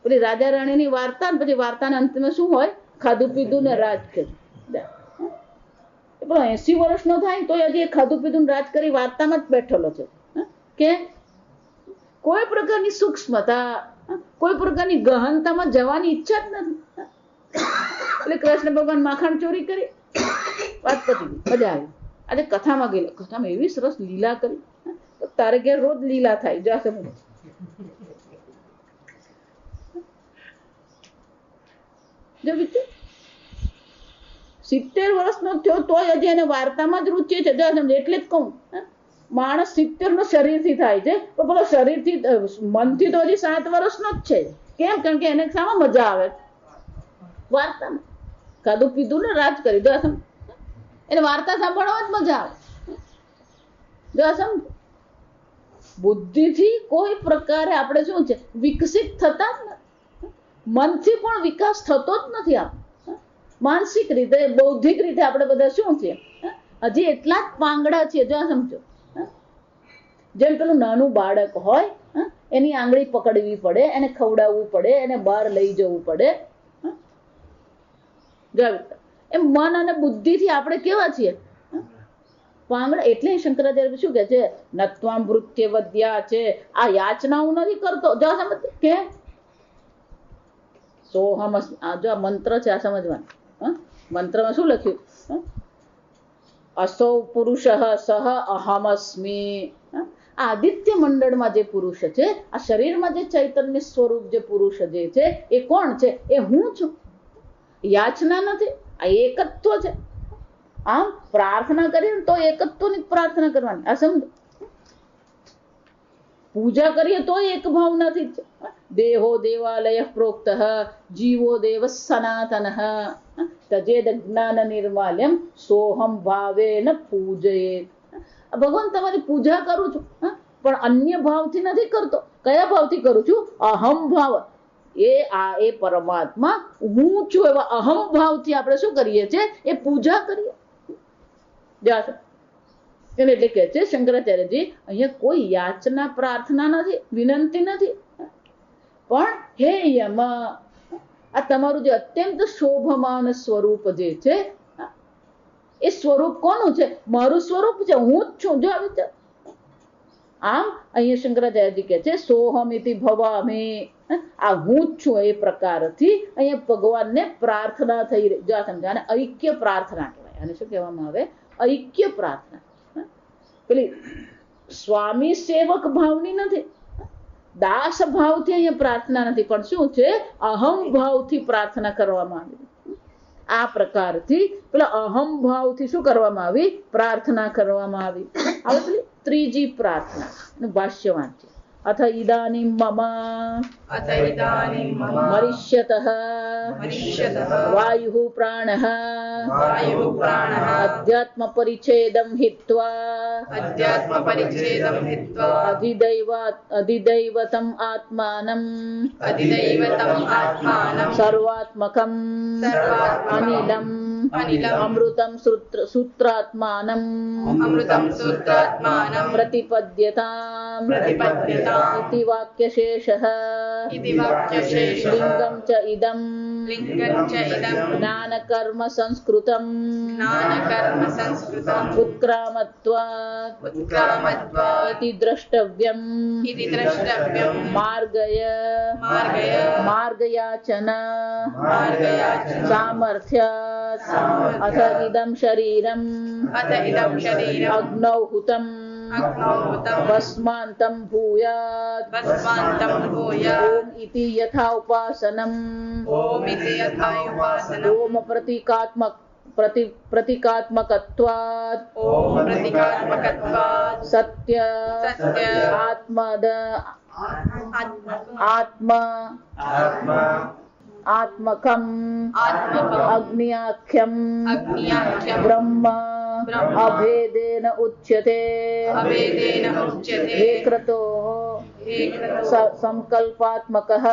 પેલી રાજા રાણીની વાર્તા, પછી વાર્તાના અંતમાં શું હોય? ખાધું પીધું ને રાજ કર્યું. 80 વર્ષનો થાય તો હજી ખાધું પીધું રાજ કરી વાર્તામાં જ બેઠેલો છે. કે કોઈ પ્રકારની સૂક્ષ્મતા, કોઈ પ્રકારની ગહનતામાં જવાની ઈચ્છા જ નથી. એટલે કૃષ્ણ ભગવાન માખણ ચોરી કરી, વાત પતી ગઈ, મજા આવી. આજે કથામાં ગયેલો, કથામાં એવી સરસ લીલા કરી. તારે ઘેર રોજ લીલા થાય. જા સમજ. 70 વર્ષનો થયો તોય હજી એને વાર્તામાં જ રુચિ છે. એટલે જ કહું, માણસ 70 નો શરીરથી થાય છે, પણ પેલો શરીરથી મનથી તો હજી 7 વર્ષનો જ છે. કેમ? કારણ કે એને શામાં મજા આવે? વાર્તામાં. ખાધું પીધું ને રાજ કરી. જો સમ એને વાર્તા સાંભળવા જ મજા આવે. જો સમ બુદ્ધિથી કોઈ પ્રકારે આપણે શું છે વિકસિત થતા જ નથી. મનથી પણ વિકાસ થતો જ નથી. આપ માનસિક રીતે, બૌદ્ધિક રીતે આપણે બધા શું છે? હજી એટલા જ પાંગડા છીએ. જો સમજો, જેમ પેલું નાનું બાળક હોય, એની આંગળી પકડવી પડે, એને ખવડાવવું પડે, એને બહાર લઈ જવું પડે. એમ મન અને બુદ્ધિથી આપણે કેવા છીએ? પાંગડા. એટલે શંકરાચાર્ય શું કે છે? નત્વામ વૃત્ય વધ્યા છે. આ યાચના હું નથી કરતો. જો સમજ કે સોહમ. જો આ મંત્ર છે, આ સમજવાનું. મંત્રમાં શું લખ્યું? અસૌ પુરુષ સહ અહમસ્મી. આદિત્ય મંડળમાં જે પુરુષ છે, આ શરીરમાં જે ચૈતન્ય સ્વરૂપ જે પુરુષ જે છે, એ કોણ છે? એ હું છું. યાચના નથી, આ એકત્વ છે. આમ પ્રાર્થના કરીએ તો એકત્વની પ્રાર્થના કરવાની. આ સમજો. પૂજા કરીએ તો એક ભાવનાથી જ. દેહો દેવાલય પ્રોક્ત જીવો દેવ સનાતન તજેદ જ્ઞાન નિર્માલ્યમ સોહમ ભાવેન પૂજયે. ભગવાન તમારી પૂજા કરું છું, પણ અન્ય ભાવથી નથી કરતો. કયા ભાવથી કરું છું? અહમ ભાવ. એ પરમાત્મા હું છું એવા અહમ ભાવથી આપણે શું કરીએ છીએ? એ પૂજા કરીએ. એટલે કે છે શંકરાચાર્યજી અહીંયા કોઈ યાચના પ્રાર્થના નથી, વિનંતી નથી, પણ હે યમ આ તમારું જે અત્યંત શોભમાન સ્વરૂપ જે છે એ સ્વરૂપ કોનું છે? મારું સ્વરૂપ છે, હું જ છું. જો આવી આમ અહીંયા શંકરાચાર્યજી કે છે સોહમ ઇતિ ભવામે, આ હું જ છું એ પ્રકારથી અહીંયા ભગવાનને પ્રાર્થના થઈ રહી. જો આ સમજા, આને ઐક્ય પ્રાર્થના કહેવાય. આને શું કહેવામાં આવે? ઐક્ય પ્રાર્થના. પેલી સ્વામી સેવક ભાવની નથી, દાસ ભાવથી અહીંયા પ્રાર્થના નથી, પણ શું છે? અહમ ભાવથી પ્રાર્થના કરવામાં આવી. આ પ્રકારથી પેલા અહમ ભાવથી શું કરવામાં આવી? પ્રાર્થના કરવામાં આવી. હવે પેલી ત્રીજી પ્રાર્થના નું ભાષ્ય વાંચે. અથ ઇદાનીમ મમ મરિષ્યતઃ વાયુઃ પ્રાણઃ અધ્યાત્મ પરિચ્છેદં હિત્વા અધિદૈવતમ આત્માનમ સર્વાત્મકમ અનિલમ અમૃતમ સૂત્રાત્માનમ પ્રતિપદ્યતામ इति वाक्यशेषः लिंगं च इदं ज्ञानकर्म संस्कृतं उत्क्रामत्वात् इति द्रष्टव्यं मार्गयाचन सामर्थ्यात् अथ इदं शरीरम् अग्नौ हुतं भस्मान्तं भूयात् ओम इति यथा उपासनम् ओम प्रतीकात्मकत्वात् सत्य आत्मकम् अग्न्याख्यम् ब्रह्म अभेदेन उच्यते हे क्रतो संकल्पात्मकः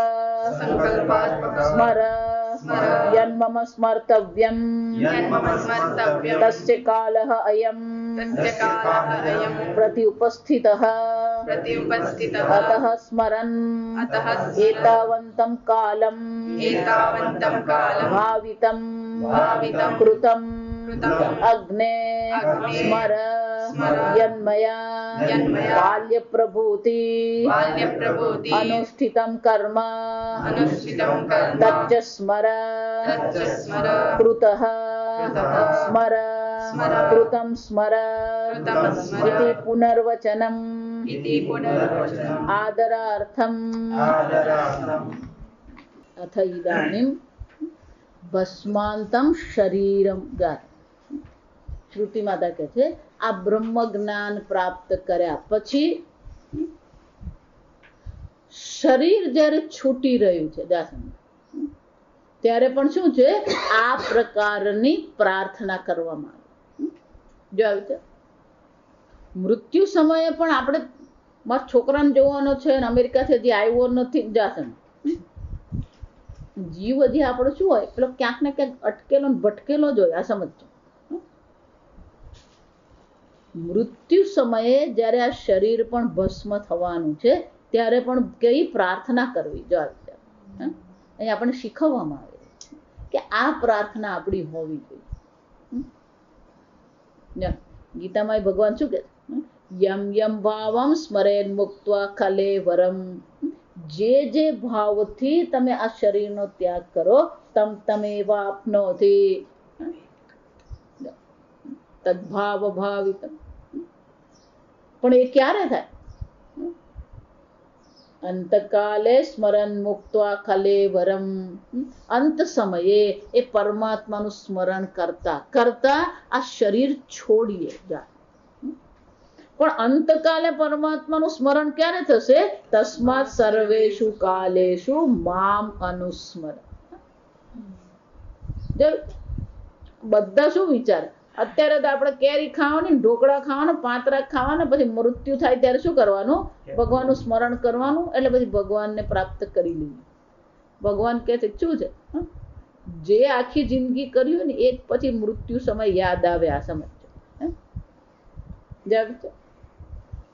स्मर यन्मम स्मर्तव्यम् तस्य कालः अयम् प्रत्युपस्थितः अतः स्मरन् एतावन्तं कालम् भावितं कृतं अग्ने स्मर यन्मया बाल्यप्रभूति अनुष्ठितं कर्म तच्च स्मर कृतः स्मर कृतं स्मर इति पुनर्वचनम् आदरार्थम् अथ इदानीं भस्मान्तं शरीरम गात. શ્રુતિ માતા કહે છે આ બ્રહ્મ જ્ઞાન પ્રાપ્ત કર્યા પછી શરીર જ્યારે છૂટી રહ્યું છે ત્યારે પણ શું છે? આ પ્રકારની પ્રાર્થના કરવામાં આવે. જો આવી છે મૃત્યુ સમયે પણ આપણે મારા છોકરાને જોવાનો છે અને અમેરિકાથી હજી આવ્યો નથી જાસન જીવ હજી આપણો શું હોય પેલો ક્યાંક ને ક્યાંક અટકેલો ને ભટકેલો જ હોય. આ સમજજો. મૃત્યુ સમયે જ્યારે આ શરીર પણ ભસ્મ થવાનું છે ત્યારે પણ કઈ પ્રાર્થના કરવી? જો અહીં આપણને શીખવવામાં આવે કે આ પ્રાર્થના આપણી હોવી જોઈએ. ગીતામાં ભગવાન શું કે યમ યમ ભાવમ સ્મરેન મુક્ત્વા કલેવરમ, જે ભાવથી તમે આ શરીરનો ત્યાગ કરો તમેવ આપનોતિ તદ્ભાવ ભાવિતમ. પણ એ ક્યારે થાય? અંતકાલે સ્મરણ મુક્ત્વા કલેવરમ, અંત સમયે એ પરમાત્માનું સ્મરણ કરતા કરતા આ શરીર છોડીએ જાય. પણ અંતકાલે પરમાત્માનું સ્મરણ ક્યારે થશે? તસ્માત સર્વેષુ કાલેષુ મામ અનુસ્મર. બધા શું વિચારે? અત્યારે તો આપણે કેરી ખાવાની, ઢોકળા ખાવાના, પાંતરા ખાવાના, પછી મૃત્યુ થાય ત્યારે શું કરવાનું? ભગવાનનું સ્મરણ કરવાનું, એટલે પછી ભગવાનને પ્રાપ્ત કરી લઈએ. ભગવાન કહે છે શું છે? જે આખી જિંદગી કર્યું ને એ પછી મૃત્યુ સમય યાદ આવે. આ સમય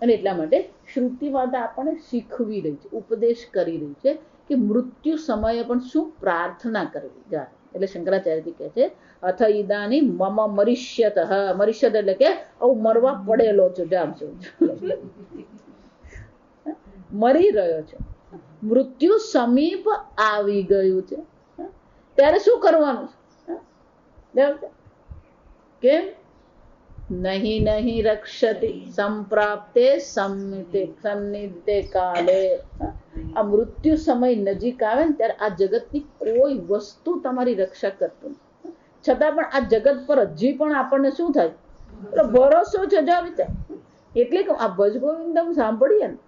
અને એટલા માટે શ્રુતિ માતા આપણને શીખવી રહી છે, ઉપદેશ કરી રહી છે કે મૃત્યુ સમયે પણ શું પ્રાર્થના કરવી. એટલે શંકરાચાર્યજી કહે છે અથ ઇદાની મમ મરિષ્યત, મરિષ્યત એટલે કે હું મરવા પડેલો છું, મરી રહ્યો છે, મૃત્યુ સમીપ આવી ગયું છે, ત્યારે શું કરવાનું છે? કેમ? નહીં નહીં રક્ષતિ સંપ્રાપ્તે સન્નિધિતે કાલે. આ મૃત્યુ સમય નજીક આવે ને ત્યારે આ જગતની કોઈ વસ્તુ તમારી રક્ષા કરતું નથી. છતાં પણ આ જગત પર હજી પણ આપણને શું થાય? ભરોસો છે. એટલે કે આ ભજ ગોવિંદમ સાંભળીએ ને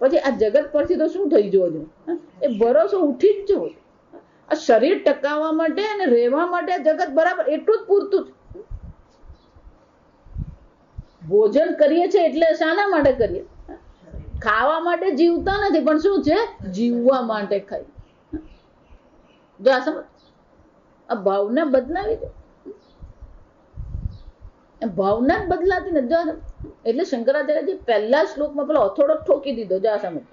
પછી આ જગત પરથી તો શું થઈ જવો જોઈએ? એ ભરોસો ઉઠી જ જવો. આ શરીર ટકાવવા માટે અને રહેવા માટે આ જગત બરાબર એટલું જ પૂરતું છે. ભોજન કરીએ છીએ એટલે શાના માટે કરીએ? ખાવા માટે જીવતા નથી, પણ શું છે? જીવવા માટે ખાઈ. જો આ સમજ, આ ભાવના બદલાવી દે, ભાવના જ બદલાતી નથી. જો એટલે શંકરાચાર્યજી પહેલા શ્લોકમાં પેલો અથોડો ઠોકી દીધો. જો આ સમજ,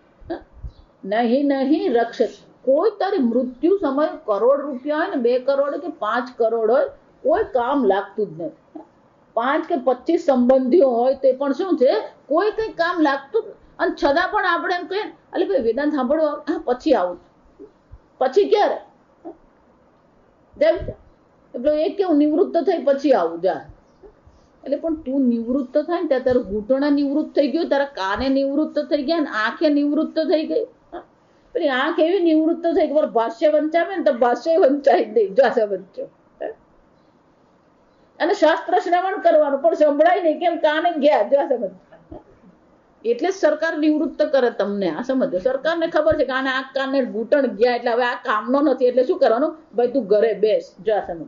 નહીં નહીં રક્ષ. કોઈ તારી મૃત્યુ સમય કરોડ રૂપિયા હોય ને, 2 કરોડ કે 5 કરોડ હોય, કોઈ કામ લાગતું જ નથી. 5 કે 25 સંબંધીઓ હોય તે પણ શું છે? કોઈ કઈ કામ લાગતું. અને છતાં પણ આપણે એમ કહીએ અલે ભાઈ વેદાંત સાંભળો, પછી આવું, પછી ક્યારે? એટલે એ કેવું નિવૃત્ત થઈ પછી આવું જા. એટલે પણ તું નિવૃત્ત થાય ને ત્યાં તારું ઘૂંટણા નિવૃત્ત થઈ ગયું, તારા કાને નિવૃત્ત થઈ ગયા, આંખે નિવૃત્ત થઈ ગઈ. પેલી આંખ એવી નિવૃત્ત થઈ ગઈ, ભાષ્ય વંચાવે ને તો ભાષ્ય વંચાઈ દઈ. જો વંચો અને શાસ્ત્ર શ્રવણ કરવાનું પણ સંભળાય નહીં, કેમ? કાને ગયા. જો સમજ, એટલે જ સરકાર નિવૃત્ત કરે તમને. આ સમજો, સરકારને ખબર છે કે આને આ કાને ઘૂંટણ ગયા એટલે હવે આ કામનો નથી, એટલે શું કરવાનું? ભાઈ તું ઘરે બેસ. જો આ સમજ,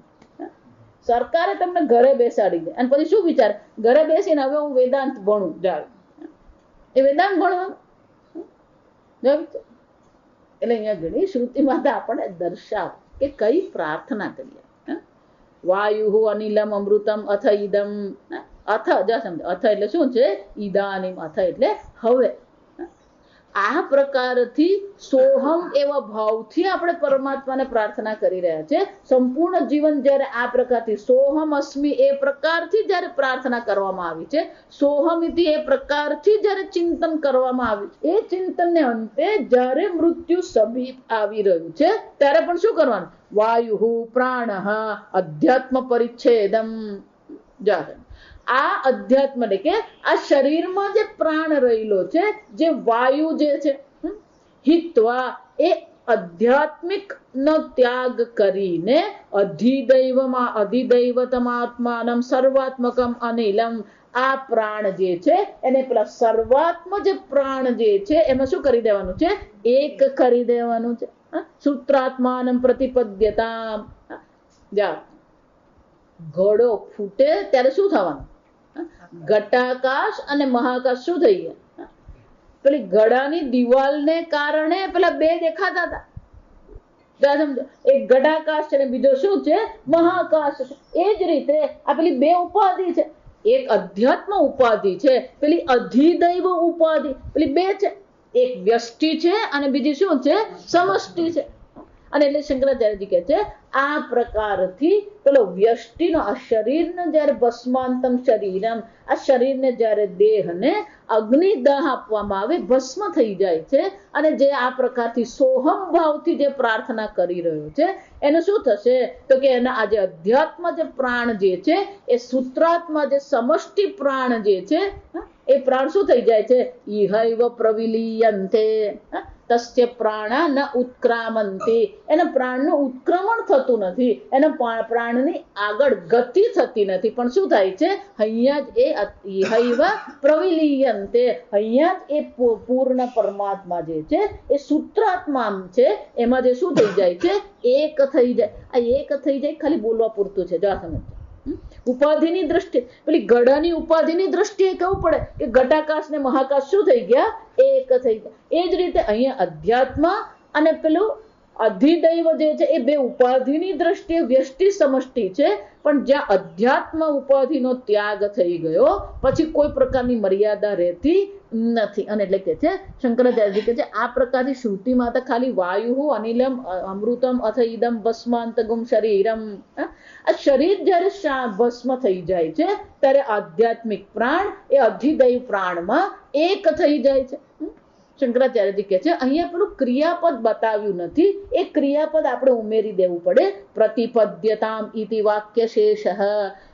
સરકારે તમને ઘરે બેસાડી દે અને પછી શું વિચારે? ઘરે બેસીને હવે હું વેદાંત ભણું. જાવ એ વેદાંત ભણવાનું. એટલે અહીંયા ઘણી શ્રુતિ માતા આપણને દર્શાવ કે કઈ પ્રાર્થના કરીએ. વાયુ અનિલમ અમૃતમ અથ ઈદમ. અથ જા સમજ, અથ એટલે શું છે? ઈદાનીમ. અથ એટલે હવે. આ પ્રકારથી સોહમ એવા ભાવથી આપણે પરમાત્માને પ્રાર્થના કરી રહ્યા છે. સંપૂર્ણ જીવન જયારે આ પ્રકારથી સોહમ અસ્મિ એ પ્રકારથી જયારે પ્રાર્થના કરવામાં આવી છે, સોહમિતિ એ પ્રકારથી જયારે ચિંતન કરવામાં આવ્યું, એ ચિંતનને અંતે જયારે મૃત્યુ સમીપ આવી રહ્યું છે ત્યારે પણ શું કરવાનું? વાયુ પ્રાણ અધ્યાત્મ પરિચ્છેદમ. આ અધ્યાત્મ એટલે કે આ શરીરમાં જે પ્રાણ રહેલો છે, જે વાયુ જે છે, હિત્વા એ આધ્યાત્મિક નો ત્યાગ કરીને અધિદૈવતમાત્માનમ સર્વાત્મકમ અનિલમ. આ પ્રાણ જે છે એને પેલા સર્વાત્મ જે પ્રાણ જે છે એમાં શું કરી દેવાનું છે? એક કરી દેવાનું છે. સૂત્રાત્માનમ પ્રતિપદ્યતા. ઘડો ફૂટે ત્યારે શું થવાનું? ઘટાકાશ અને મહાકાશ શું થઈ ગયા? પેલી ઘડાની દિવાલને કારણે પેલા 2 દેખાતા હતા. સમજો, એક ઘટાકાશ છે ને બીજો શું છે? મહાકાશ છે. એ જ રીતે આ પેલી 2 ઉપાધિ છે. એક અધ્યાત્મ ઉપાધિ છે, પેલી અધિદૈવ ઉપાધિ. પેલી 2 છે, એક વ્યષ્ટિ છે અને બીજી શું છે? સમષ્ટિ છે. અને એટલે શંકરાચાર્યજી કહે છે આ પ્રકારથી પેલો વ્યષ્ટિનો આ શરીરને જયારે ભસ્માંતમ શરીરમ, આ શરીરને જયારે દેહને અગ્નિદાહ આપવામાં આવે, ભસ્મ થઈ જાય છે. અને જે આ પ્રકારથી સોહમ ભાવથી જે પ્રાર્થના કરી રહ્યો છે એનું શું થશે? તો કે એના આજે અધ્યાત્મ જે પ્રાણ જે છે, એ સૂત્રાત્મા જે સમષ્ટિ પ્રાણ જે છે, એ પ્રાણ શું થઈ જાય છે? ઇહૈવ પ્રવિલીયન્તે તસ્ય પ્રાણા ન ઉત્ક્રામંતિ. એના પ્રાણનું ઉત્ક્રમણ થતું નથી, એના પ્રાણની આગળ ગતિ થતી નથી, પણ શું થાય છે? અહીંયા જ એ ઇહૈવ પ્રવિલીયન્તે, અહીંયા જ એ પૂર્ણ પરમાત્મા જે છે, એ સૂત્રાત્મા છે, એમાં જે શું થઈ જાય છે? એક થઈ જાય. આ એક થઈ જાય ખાલી બોલવા પૂરતું છે. જા સમજ, ઉપાધિની દ્રષ્ટિએ, પેલી ઘડાની ઉપાધિની દ્રષ્ટિએ કહેવું પડે કે ઘટાકાશ ને મહાકાશ શું થઈ ગયા? એક થઈ ગયા. એ જ રીતે અહીંયા અધ્યાત્મ અને પેલું અધિદૈવ જે છે એ બે ઉપાધિની દ્રષ્ટિએ વ્યષ્ટિ સમષ્ટિ છે, પણ જ્યાં અધ્યાત્મ ઉપાધિનો ત્યાગ થઈ ગયો પછી કોઈ પ્રકારની મર્યાદા રહેતી નથી. અને એટલે કે છે શંકરાચાર્યજી કે છે આ પ્રકારની શ્રુતિમાં તો ખાલી વાયુ અનિલમ અમૃતમ અથ ઇદમ ભસ્માંતગુમ શરીરમ, આ શરીર જ્યારે ભસ્મ થઈ જાય છે ત્યારે આધ્યાત્મિક પ્રાણ એ અધિદૈવ પ્રાણમાં એક થઈ જાય છે. શંકરાચાર્યજી કહે છે અહીંયા પેલું ક્રિયાપદ બતાવ્યું નથી, એ ક્રિયાપદ આપણે ઉમેરી દેવું પડે. પ્રતિપદ્યતામ ઇતિ વાક્ય શેષ,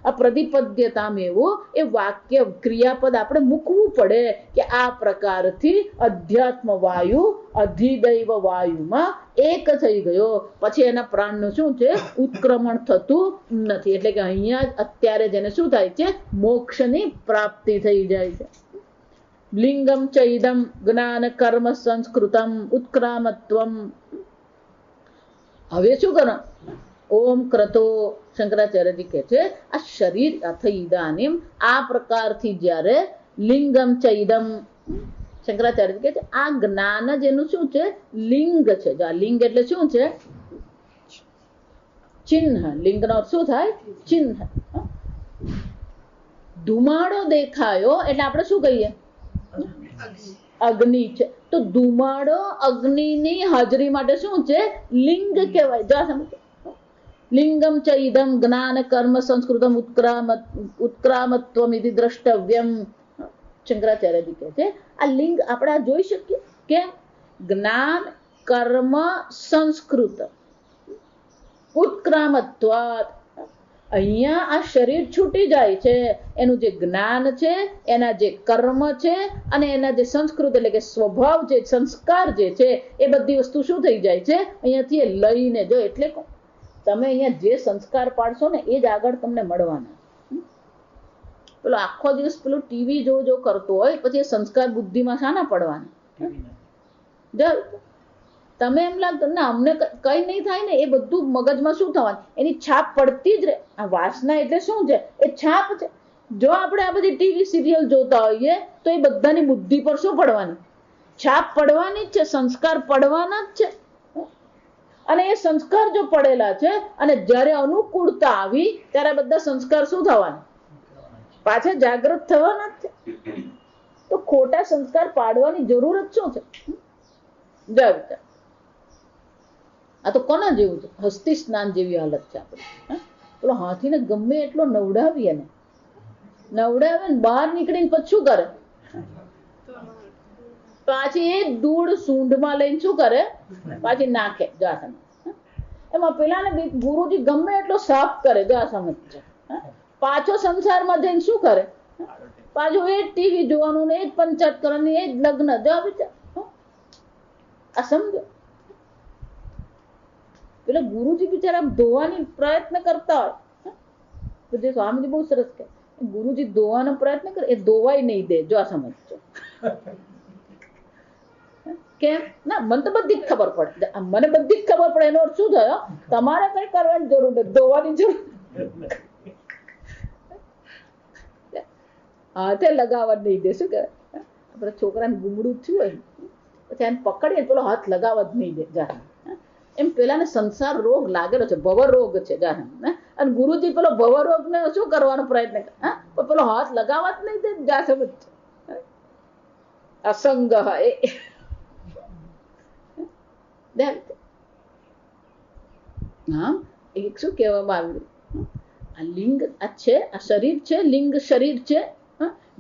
આ પ્રતિપદ્યતામ એવું એ વાક્ય ક્રિયાપદ આપણે મૂકવું પડે કે આ પ્રકારથી અધ્યાત્મ વાયુ અધિદૈવ વાયુમાં એક થઈ ગયો, પછી એના પ્રાણનું શું છે ઉત્ક્રમણ થતું નથી. એટલે કે અહીંયા અત્યારે જેને શું થાય છે મોક્ષની પ્રાપ્તિ થઈ જાય છે. લિંગમ ચ ઇદમ જ્ઞાન કર્મ સંસ્કૃતમ ઉત્ક્રામત્વમ. હવે શું કરો ઓમ ક્રતો, શંકરાચાર્યજી કહે છે આ શરીર અથ ઇદાનીમ આ પ્રકારથી જ્યારે લિંગમ ચ ઇદમ, શંકરાચાર્યજી કહે છે આ જ્ઞાન જેનું શું છે લિંગ છે. જો આ લિંગ એટલે શું છે ચિહ્ન, લિંગનો શું થાય ચિહ્ન. ધુમાડો દેખાયો એટલે આપણે શું કહીએ અગ્નિ છે, તો ધુમાડો અગ્નિની હાજરી માટે શું છે લિંગ કહેવાય. જો સમજ લિંગમ ચ ઇદમ જ્ઞાન કર્મ સંસ્કૃતમ ઉત્ક્રામત્વમ ઇતિ દ્રષ્ટવ્યમ. શંકરાચાર્યજી કહે છે આ લિંગ આપણે જોઈ શકીએ કે જ્ઞાન કર્મ સંસ્કૃત ઉત્ક્રામત્વાત. અહીંયા આ શરીર છૂટી જાય છે, એનું જે જ્ઞાન છે એના જે કર્મ છે અને એના જે સંસ્કૃત એટલે કે સ્વભાવ જે સંસ્કાર જે છે એ બધી વસ્તુ શું થઈ જાય છે અહીંયાથી લઈને. જો એટલે તમે અહીંયા જે સંસ્કાર પાડશો ને એ જ આગળ તમને મળવાના. પેલો આખો દિવસ પેલું ટીવી જો કરતો હોય પછી એ સંસ્કાર બુદ્ધિમાં શાના પડવાના? તમે એમ લાગતો ના અમને કઈ નહીં થાય ને, એ બધું મગજમાં શું થવાનું એની છાપ પડતી જ રહે. આ વાસના એટલે શું છે એ છાપ છે. જો આપણે આ બધી ટીવી સિરિયલ જોતા હોઈએ તો એ બધાની બુદ્ધિ પર શું પડવાની છાપ પડવાની જ છે, સંસ્કાર પડવાના જ છે. અને એ સંસ્કાર જો પડેલા છે અને જ્યારે અનુકૂળતા આવી ત્યારે બધા સંસ્કાર શું થવાના પાછા જાગૃત થવાના જ છે. તો ખોટા સંસ્કાર પાડવાની જરૂરત શું છે? જાગૃત. આ તો કોના જેવું છે? હસ્તી સ્નાન જેવી હાલત છે આપણી. પેલો હાથીને ગમે એટલો નવડાવીએ ને બહાર નીકળીને પછી શું કરે પાછી એ ધૂળ સૂંઢમાં લઈને શું કરે પાછી નાખે. જો આ સમજ એમાં પેલાને ગુરુજી ગમે એટલો સાફ કરે. જો આ સમજ છે પાછો સંસારમાં જઈને શું કરે પાછું એ જ ટીવી જોવાનું ને એ જ પંચાયત કરવાની એ જ લગ્ન. જો વિચાર આ સમજો. પેલા ગુરુજી બિચારા ધોવાની પ્રયત્ન કરતા હોય સ્વામીજી બહુ સરસ કહે ગુરુજી ધોવાનો પ્રયત્ન કરે એ ધોવાય નહીં દે. જો આ સમજજો કેમ ના મને તો બધી જ ખબર પડે, મને બધી જ ખબર પડે. એનો અર્થ શું થયો તમારે કઈ કરવાની જરૂર નથી, ધોવાની જરૂર હાથે લગાવવા નહીં દે. શું કરે આપડે છોકરાને ગુમડું થયું હોય પછી એને પકડીએ પેલો હાથ લગાવવા જ નહીં દે. જાહેર એમ પેલાને સંસાર રોગ લાગેલો છે, ભવ રોગ છે જાહેર. અને ગુરુજી પેલો ભવ રોગ ને શું કરવાનો પ્રયત્ન કરે પેલો હાથ લગાવવા જ નહીં દે. જા સમજ અસંગ હા એક શું કહેવામાં આવ્યું આ લિંગ આ છે, આ શરીર છે, લિંગ શરીર છે.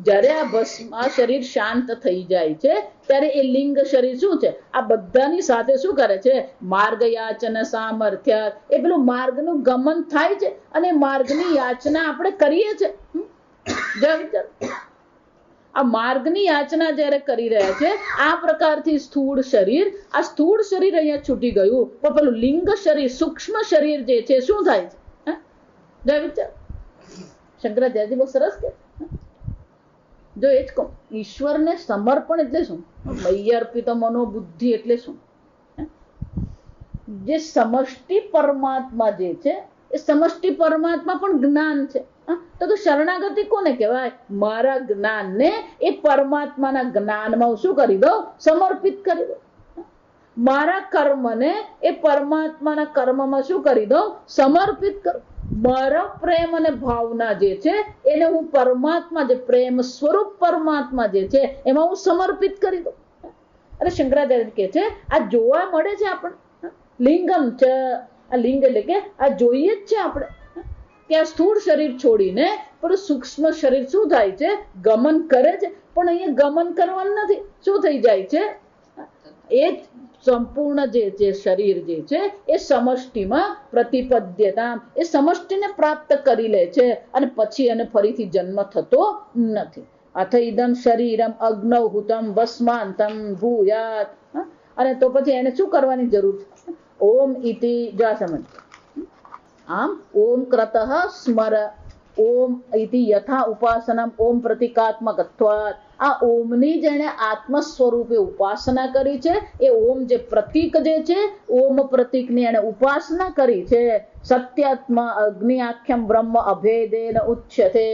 જ્યારે આ ભસ્મ આ શરીર શાંત થઈ જાય છે ત્યારે એ લિંગ શરીર શું છે આ બધાની સાથે શું કરે છે માર્ગ યાચના સામર્થ્ય એ પેલું માર્ગનું ગમન થાય છે અને માર્ગની યાચના આપણે કરીએ છીએ. આ માર્ગની યાચના જ્યારે કરી રહ્યા છે આ પ્રકારથી સ્થૂળ શરીર અહીંયા છૂટી ગયું પણ પેલું લિંગ શરીર સૂક્ષ્મ શરીર જે છે શું થાય છે વિચાર. શંકરાચાર્યજી બહુ સરસ કે જો એ જ કહું ઈશ્વરને સમર્પણ એટલે શું મય્યર્પિત મનોબુદ્ધિ એટલે શું જે સમષ્ટિ પરમાત્મા જે છે એ સમષ્ટિ પરમાત્મા પણ જ્ઞાન છે. તો શરણાગતિ કોને કહેવાય? મારા જ્ઞાનને એ પરમાત્માના જ્ઞાનમાં હું શું કરી દઉં સમર્પિત કરી દઉં. મારા કર્મને એ પરમાત્માના કર્મમાં શું કરી દઉં, સમર્પિત કરું. મારા પ્રેમ અને ભાવના જે છે એને હું પરમાત્મા, જે પ્રેમ સ્વરૂપ પરમાત્મા જે છે એમાં હું સમર્પિત કરી દઉં. અને શંકરાચાર્ય કહે છે આ જોવા મળે છે આપણને, લિંગમ છે, આ લિંગ એટલે કે આ જોઈએ જ છે આપણે કે આ સ્થૂળ શરીર છોડીને પણ સૂક્ષ્મ શરીર શું થાય છે, ગમન કરે છે. પણ અહીંયા ગમન કરવાનું નથી, શું થઈ જાય છે, એ સંપૂર્ણ જે શરીર જે છે એ સમષ્ટિમાં પ્રતિપદ્યતા, એ સમષ્ટિને પ્રાપ્ત કરી લે છે અને પછી એને ફરીથી જન્મ થતો નથી. અથ ઇદમ શરીરમ અગ્નૌહુતમ ભસ્માંતમ ભૂયાત. અને તો પછી એને શું કરવાની જરૂર છે, ઓમ ઇતિ, જા સમજ. આમ ઓમ ક્રતઃ સ્મર, ઓમ ઇતિ યથા ઉપાસનમ ઓમ પ્રતિકાત્મકત્વાત. આ ઓમની જેને આત્મ સ્વરૂપે ઉપાસના કરી છે, એ ઓમ જે પ્રતીક જે છે, ઓમ પ્રતીકની એને ઉપાસના કરી છે. સત્યાત્મા અગ્નિ આખ્યમ બ્રહ્મ અભેદેન ઉચ્યતે.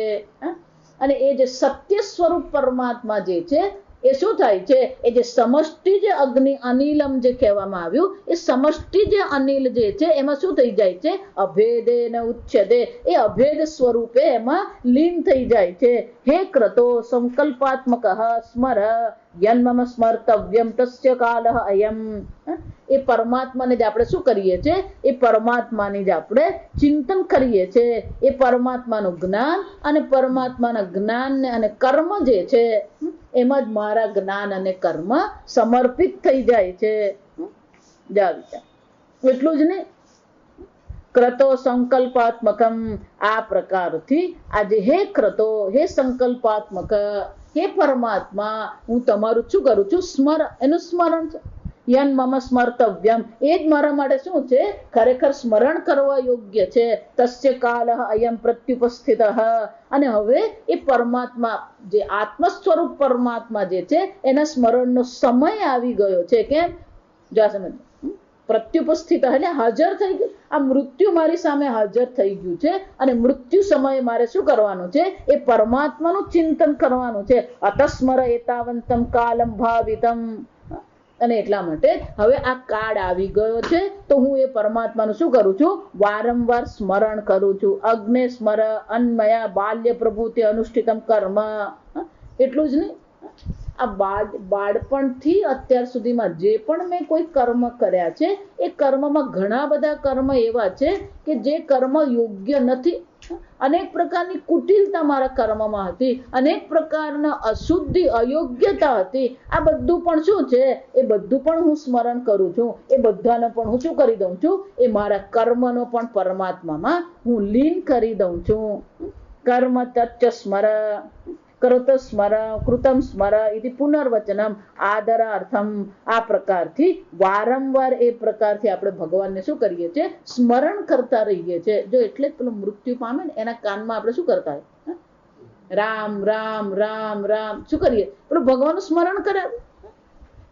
અને એ જે સત્ય સ્વરૂપ પરમાત્મા જે છે એ શું થાય છે, એ જે સમષ્ટિ જે અગ્નિ અનિલમ જે કહેવામાં આવ્યું, એ સમષ્ટિ જે અનિલ જે છે એમાં શું થઈ જાય છે, અભેદેન ઉચ્યતે. એ અભેદ સ્વરૂપે એમાં લીન થઈ જાય છે. હે ક્રતો સંકલ્પાત્મક સ્મર યન્મમ સ્મર્તવ્યમ તસ્ય કાલઃ અયમ. એ પરમાત્માને જે આપણે શું કરીએ છીએ, એ પરમાત્માની જે આપણે ચિંતન કરીએ છીએ, એ પરમાત્માનું જ્ઞાન અને પરમાત્માના જ્ઞાનને અને કર્મ જે છે એમાં જ મારા જ્ઞાન અને કર્મ સમર્પિત થઈ જાય છે. એટલું જ નહીં, ક્રતો સંકલ્પાત્મકમ. આ પ્રકારથી આજે હે ક્રતો, હે સંકલ્પાત્મક, હે પરમાત્મા, હું તમારું શું કરું છું, સ્મર, એનું સ્મરણ છે. યન મમ સ્મર્તવ્યમ, એ જ મારા માટે શું છે, ખરેખર સ્મરણ કરવા યોગ્ય છે. તસ્ય કાલઃ અયમ પ્રત્યુપસ્થિત. અને હવે એ પરમાત્મા જે આત્મ સ્વરૂપ પરમાત્મા જે છે એના સ્મરણનો સમય આવી ગયો છે. કેમ, જા સમજ. પ્રત્યુપસ્થિત એટલે હાજર થઈ ગયું. આ મૃત્યુ મારી સામે હાજર થઈ ગયું છે અને મૃત્યુ સમયે મારે શું કરવાનું છે, એ પરમાત્માનું ચિંતન કરવાનું છે. અતસ્મર એતાવંતમ કાલમ ભાવિતમ. અને એટલા માટે હવે આ કાળ આવી ગયો છે તો હું એ પરમાત્માનું શું કરું છું, વારંવાર સ્મરણ કરું છું. અગ્ને સ્મર અન્મયા બાલ્ય પ્રભુતિ અનુષ્ઠિતમ કર્મ. એટલું જ નહીં, આ બાળપણથી અત્યાર સુધીમાં જે પણ મેં કોઈ કર્મ કર્યા છે, એ કર્મમાં ઘણા બધા કર્મ એવા છે કે જે કર્મ યોગ્ય નથી. અનેક પ્રકારની કુટિલતા મારા કર્મમાં હતી, અનેક પ્રકારના અશુદ્ધિ અયોગ્યતા હતી. આ બધું પણ શું છે, એ બધું પણ હું સ્મરણ કરું છું. એ બધાને પણ હું શું કરી દઉં છું, એ મારા કર્મનો પણ પરમાત્મામાં હું લીન કરી દઉં છું. કર્મ તચ્ચ સ્મર કૃત સ્મર કૃતમ સ્મર ઇતિ પુનર્વચનમ આદરાર્થમ. આ પ્રકારથી વારંવાર એ પ્રકારથી આપણે ભગવાનને શું કરીએ છીએ, સ્મરણ કરતા રહીએ છીએ. જો એટલે જ પેલું મૃત્યુ પામે ને એના કાનમાં આપણે શું કરતા હોય, રામ રામ રામ રામ શું કરીએ, પેલું ભગવાનનું સ્મરણ કરે,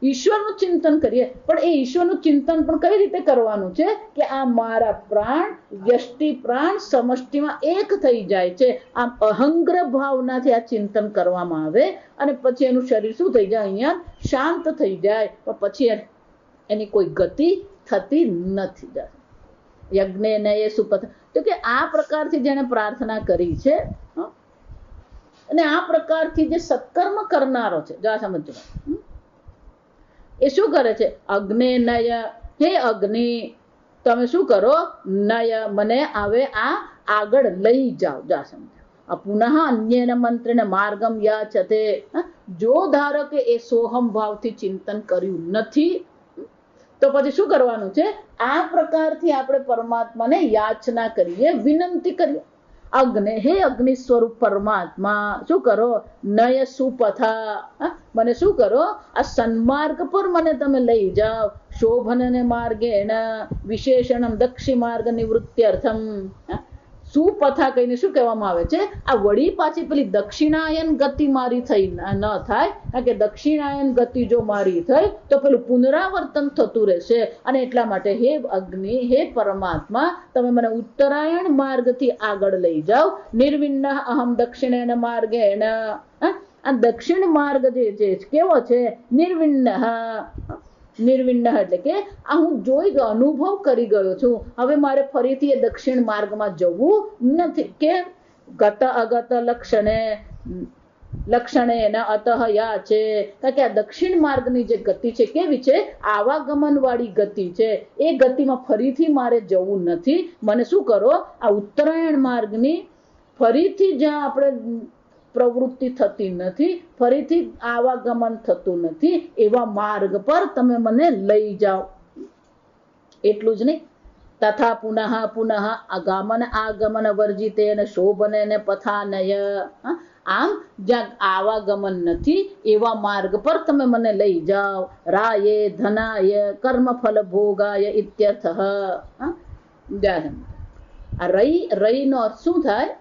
ઈશ્વરનું ચિંતન કરીએ. પણ એ ઈશ્વરનું ચિંતન પણ કઈ રીતે કરવાનું છે કે આ મારા પ્રાણ વ્યષ્ટિ પ્રાણ સમષ્ટિમાં એક થઈ જાય છે. આમ અહંગ્ર ભાવનાથી આ ચિંતન કરવામાં આવે અને પછી એનું શરીર શું થઈ જાય, અહીંયા શાંત થઈ જાય. પણ પછી એની કોઈ ગતિ થતી નથી. યજ્ઞ નયે સુપથ. તો કે આ પ્રકારથી જેને પ્રાર્થના કરી છે અને આ પ્રકારથી જે સત્કર્મ કરનારો છે, જા સમજો, એ શું કરે છે, અગ્નિ નય, હે અગ્નિ તમે શું કરો, નય મને હવે આ આગળ લઈ જાઓ. જા સમજો. પુનઃ અન્યન મંત્રેણ માર્ગમ યાચતે. જો ધારો કે એ સોહમ ભાવથી ચિંતન કર્યું નથી તો પછી શું કરવાનું છે, આ પ્રકારથી આપણે પરમાત્માને યાચના કરીએ, વિનંતી કરીએ. અગ્નિ, હે અગ્નિ સ્વરૂપ પરમાત્મા શું કરો, નય સુપથા, મને શું કરો, આ સન્માર્ગ પર મને તમે લઈ જાઓ. શોભનને માર્ગેણ વિશેષણમ દક્ષિ માર્ગ નિવૃત્ત્યર્થમ. સુપથા કહીને શું કહેવામાં આવે છે, આ વળી પાછી પેલી દક્ષિણાયન ગતિ મારી થઈ ન થાય. કારણ કે દક્ષિણાયન ગતિ જો મારી થઈ તો પેલું પુનરાવર્તન થતું રહેશે. અને એટલા માટે હે અગ્નિ, હે પરમાત્મા તમે મને ઉત્તરાયણ માર્ગથી આગળ લઈ જાઓ. નિર્વિન્ન અહમ દક્ષિણેન માર્ગેણ. આ દક્ષિણ માર્ગ જે છે કેવો છે, નિર્વિન્ન. નિર્વિન્ન એટલે કે આ હું જોઈ ગયો, અનુભવ કરી ગયો છું, હવે મારે ફરીથી એ દક્ષિણ માર્ગમાં જવું નથી. કે ગત અગત લક્ષણે અતઃ યા છે, કારણ કે આ દક્ષિણ માર્ગની જે ગતિ છે કેવી છે, આવાગમન વાળી ગતિ છે. એ ગતિમાં ફરીથી મારે જવું નથી. મને શું કરો, આ ઉત્તરાયણ માર્ગની ફરીથી જ્યાં આપણે પ્રવૃત્તિ થતી નથી, ફરીથી આવાગમન થતું નથી, એવા માર્ગ પર તમે મને લઈ જાઓ. એટલું જ નહીં, તથા પુનઃ પુનઃ આગમન આગમન વર્જિતેન શોભનેન પથાનય. આમ જ્યાં આવાગમન નથી એવા માર્ગ પર તમે મને લઈ જાઓ. રાયે ધનાય કર્મફલ ભોગાય ઇત્યર્થ. આ રઈ નો અર્થ શું થાય?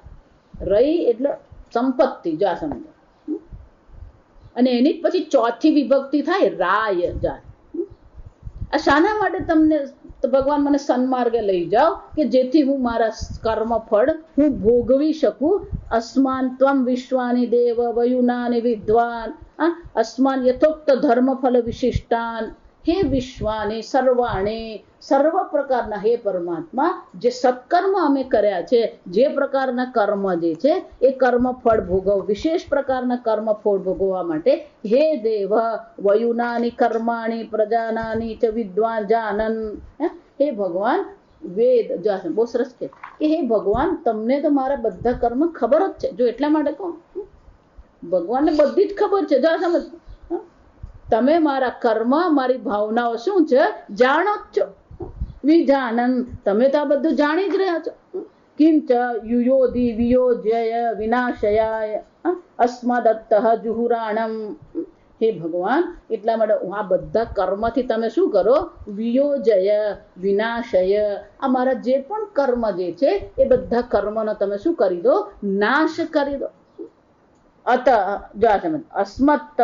રઈ એટલે સંપત્તિ. જા સમજો. અને એની પછી ચોથી વિભક્તિ થાય રાય. જા આ શાના માટે તમને ભગવાન મને સન્માર્ગે લઈ જાઓ કે જેથી હું મારા કર્મ ફળ હું ભોગવી શકું. અસ્માન ત્વમ વિશ્વાની દેવ વયુનાની વિદ્વાન અસ્માન યથોક્ત ધર્મ ફલ વિશિષ્ટાન. હે વિશ્વાની સર્વાણી, સર્વ પ્રકારના હે પરમાત્મા, જે સત્કર્મ અમે કર્યા છે, જે પ્રકારના કર્મ જે છે એ કર્મ ફળ ભોગવ, વિશેષ પ્રકારના કર્મ ફળ ભોગવવા માટે હે દેવ વયુનાની કર્માણી પ્રજાનાની ચ વિદ્વાન જાનન. હે ભગવાન વેદ બહુ સરસ કે હે ભગવાન તમને તો મારા બધા કર્મ ખબર જ છે. જો એટલા માટે કહું, ભગવાનને બધી જ ખબર છે. જા સમજ, તમે મારા કર્મ મારી ભાવનાઓ શું છે જાણો જ છો. વિજાનન તમે તો આ બધું જાણી જ રહ્યા છો. કિંચ યુયોધિ વિયોજય વિનાશયાય અસ્મદત્ત જુહુરાણમ. હે ભગવાન, એટલા માટે આ બધા કર્મથી તમે શું કરો? વિયોજય વિનાશય, આ મારા જે પણ કર્મ જે છે એ બધા કર્મનો તમે શું કરી દો? નાશ કરી દો. અત અસ્મત્ત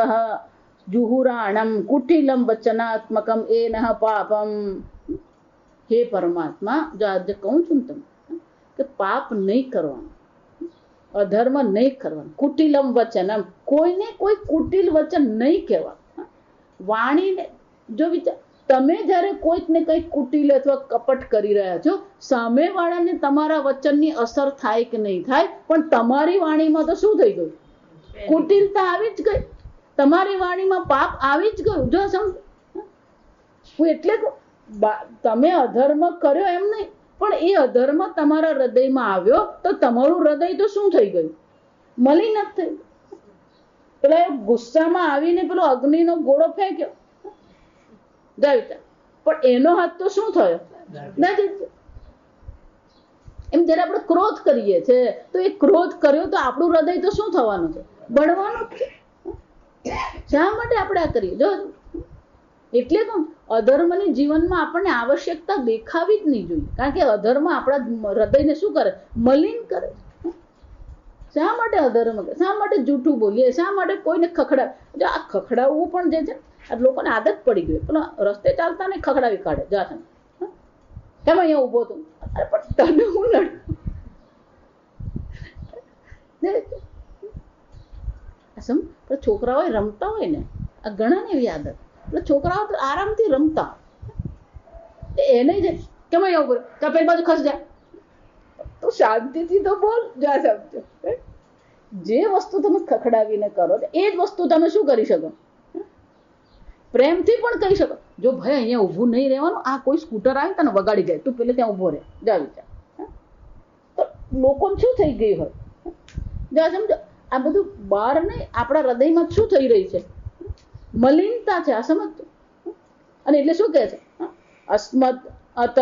જુહુરાણમ કુટિલમ વચનાત્મકમ એનઃ પાપમ. હે પરમાત્મા, જો આજે કહું છું તમને કે પાપ નહીં કરવાનું, અધર્મ નહીં કરવાનું. કુટિલમ વચનમ, કોઈને કોઈ કુટિલ વચન નહીં કહેવાનું. વાણીને જો વિચાર, તમે જ્યારે કોઈકને કંઈક કુટિલ અથવા કપટ કરી રહ્યા છો, સામેવાળાને તમારા વચનની અસર થાય કે નહીં થાય, પણ તમારી વાણીમાં તો શું થઈ ગયું? કુટિલતા આવી જ ગઈ. તમારી વાણીમાં પાપ આવી જ ગયું. જો સમજ, હું એટલે તમે અધર્મ કર્યો એમ નહીં, પણ એ અધર્મ તમારા હૃદયમાં આવ્યો તો તમારું હૃદય તો શું થઈ ગયું? મલિન જ થઈ. પેલા ગુસ્સામાં આવીને પેલો અગ્નિનો ગોળો ફેંક્યો, પણ એનો હાથ તો શું થયો? નથી. એમ જયારે આપણે ક્રોધ કરીએ છીએ તો એ ક્રોધ કર્યો તો આપણું હૃદય તો શું થવાનું છે? બળવાનું જ છે. શા માટે આપણે આ કરીએ? જો એટલે તો અધર્મની જીવનમાં આપણને આવશ્યકતા દેખાવી જ નહીં જોઈએ, કારણ કે અધર્મ આપણા હૃદયને શું કરે? મલિન કરે. શા માટે અધર્મ કરે? શા માટે જૂઠું બોલીએ? શા માટે કોઈને ખખડા? જો આ ખખડાવવું પણ જે છે આ લોકોને આદત પડી ગઈ. પેલા રસ્તે ચાલતા ને ખખડાવી કાઢે. જા કેમ અહીંયા ઉભો તું? અરે પણ તને હું લડ. છોકરાઓ રમતા હોય ને, આ ઘણા ને એવી આદત, એટલે છોકરાઓ તો આરામથી રમતા એને જ કેમ અહીંયા ઉભો તો પેલી બાજુ ખસ જાય તો શાંતિથી તો બોલ. જા સમજો, જે વસ્તુ તમે ખખડાવીને કરો એ જ વસ્તુ તમે શું કરી શકો? પ્રેમથી પણ કહી શકો. જો ભાઈ અહીંયા ઊભું નહીં રહેવાનું, આ કોઈ સ્કૂટર આવે તને વગાડી જાય, તું પેલે ત્યાં ઊભો રહે. જા વિચાર, તો લોકોને શું થઈ ગયું હોય? જા સમજો, આ બધું બહાર નહીં, આપણા હૃદયમાં શું થઈ રહી છે? મલિનતા છે. આ સમજતો. અને એટલે શું કહે છે? અસ્મદ અતઃ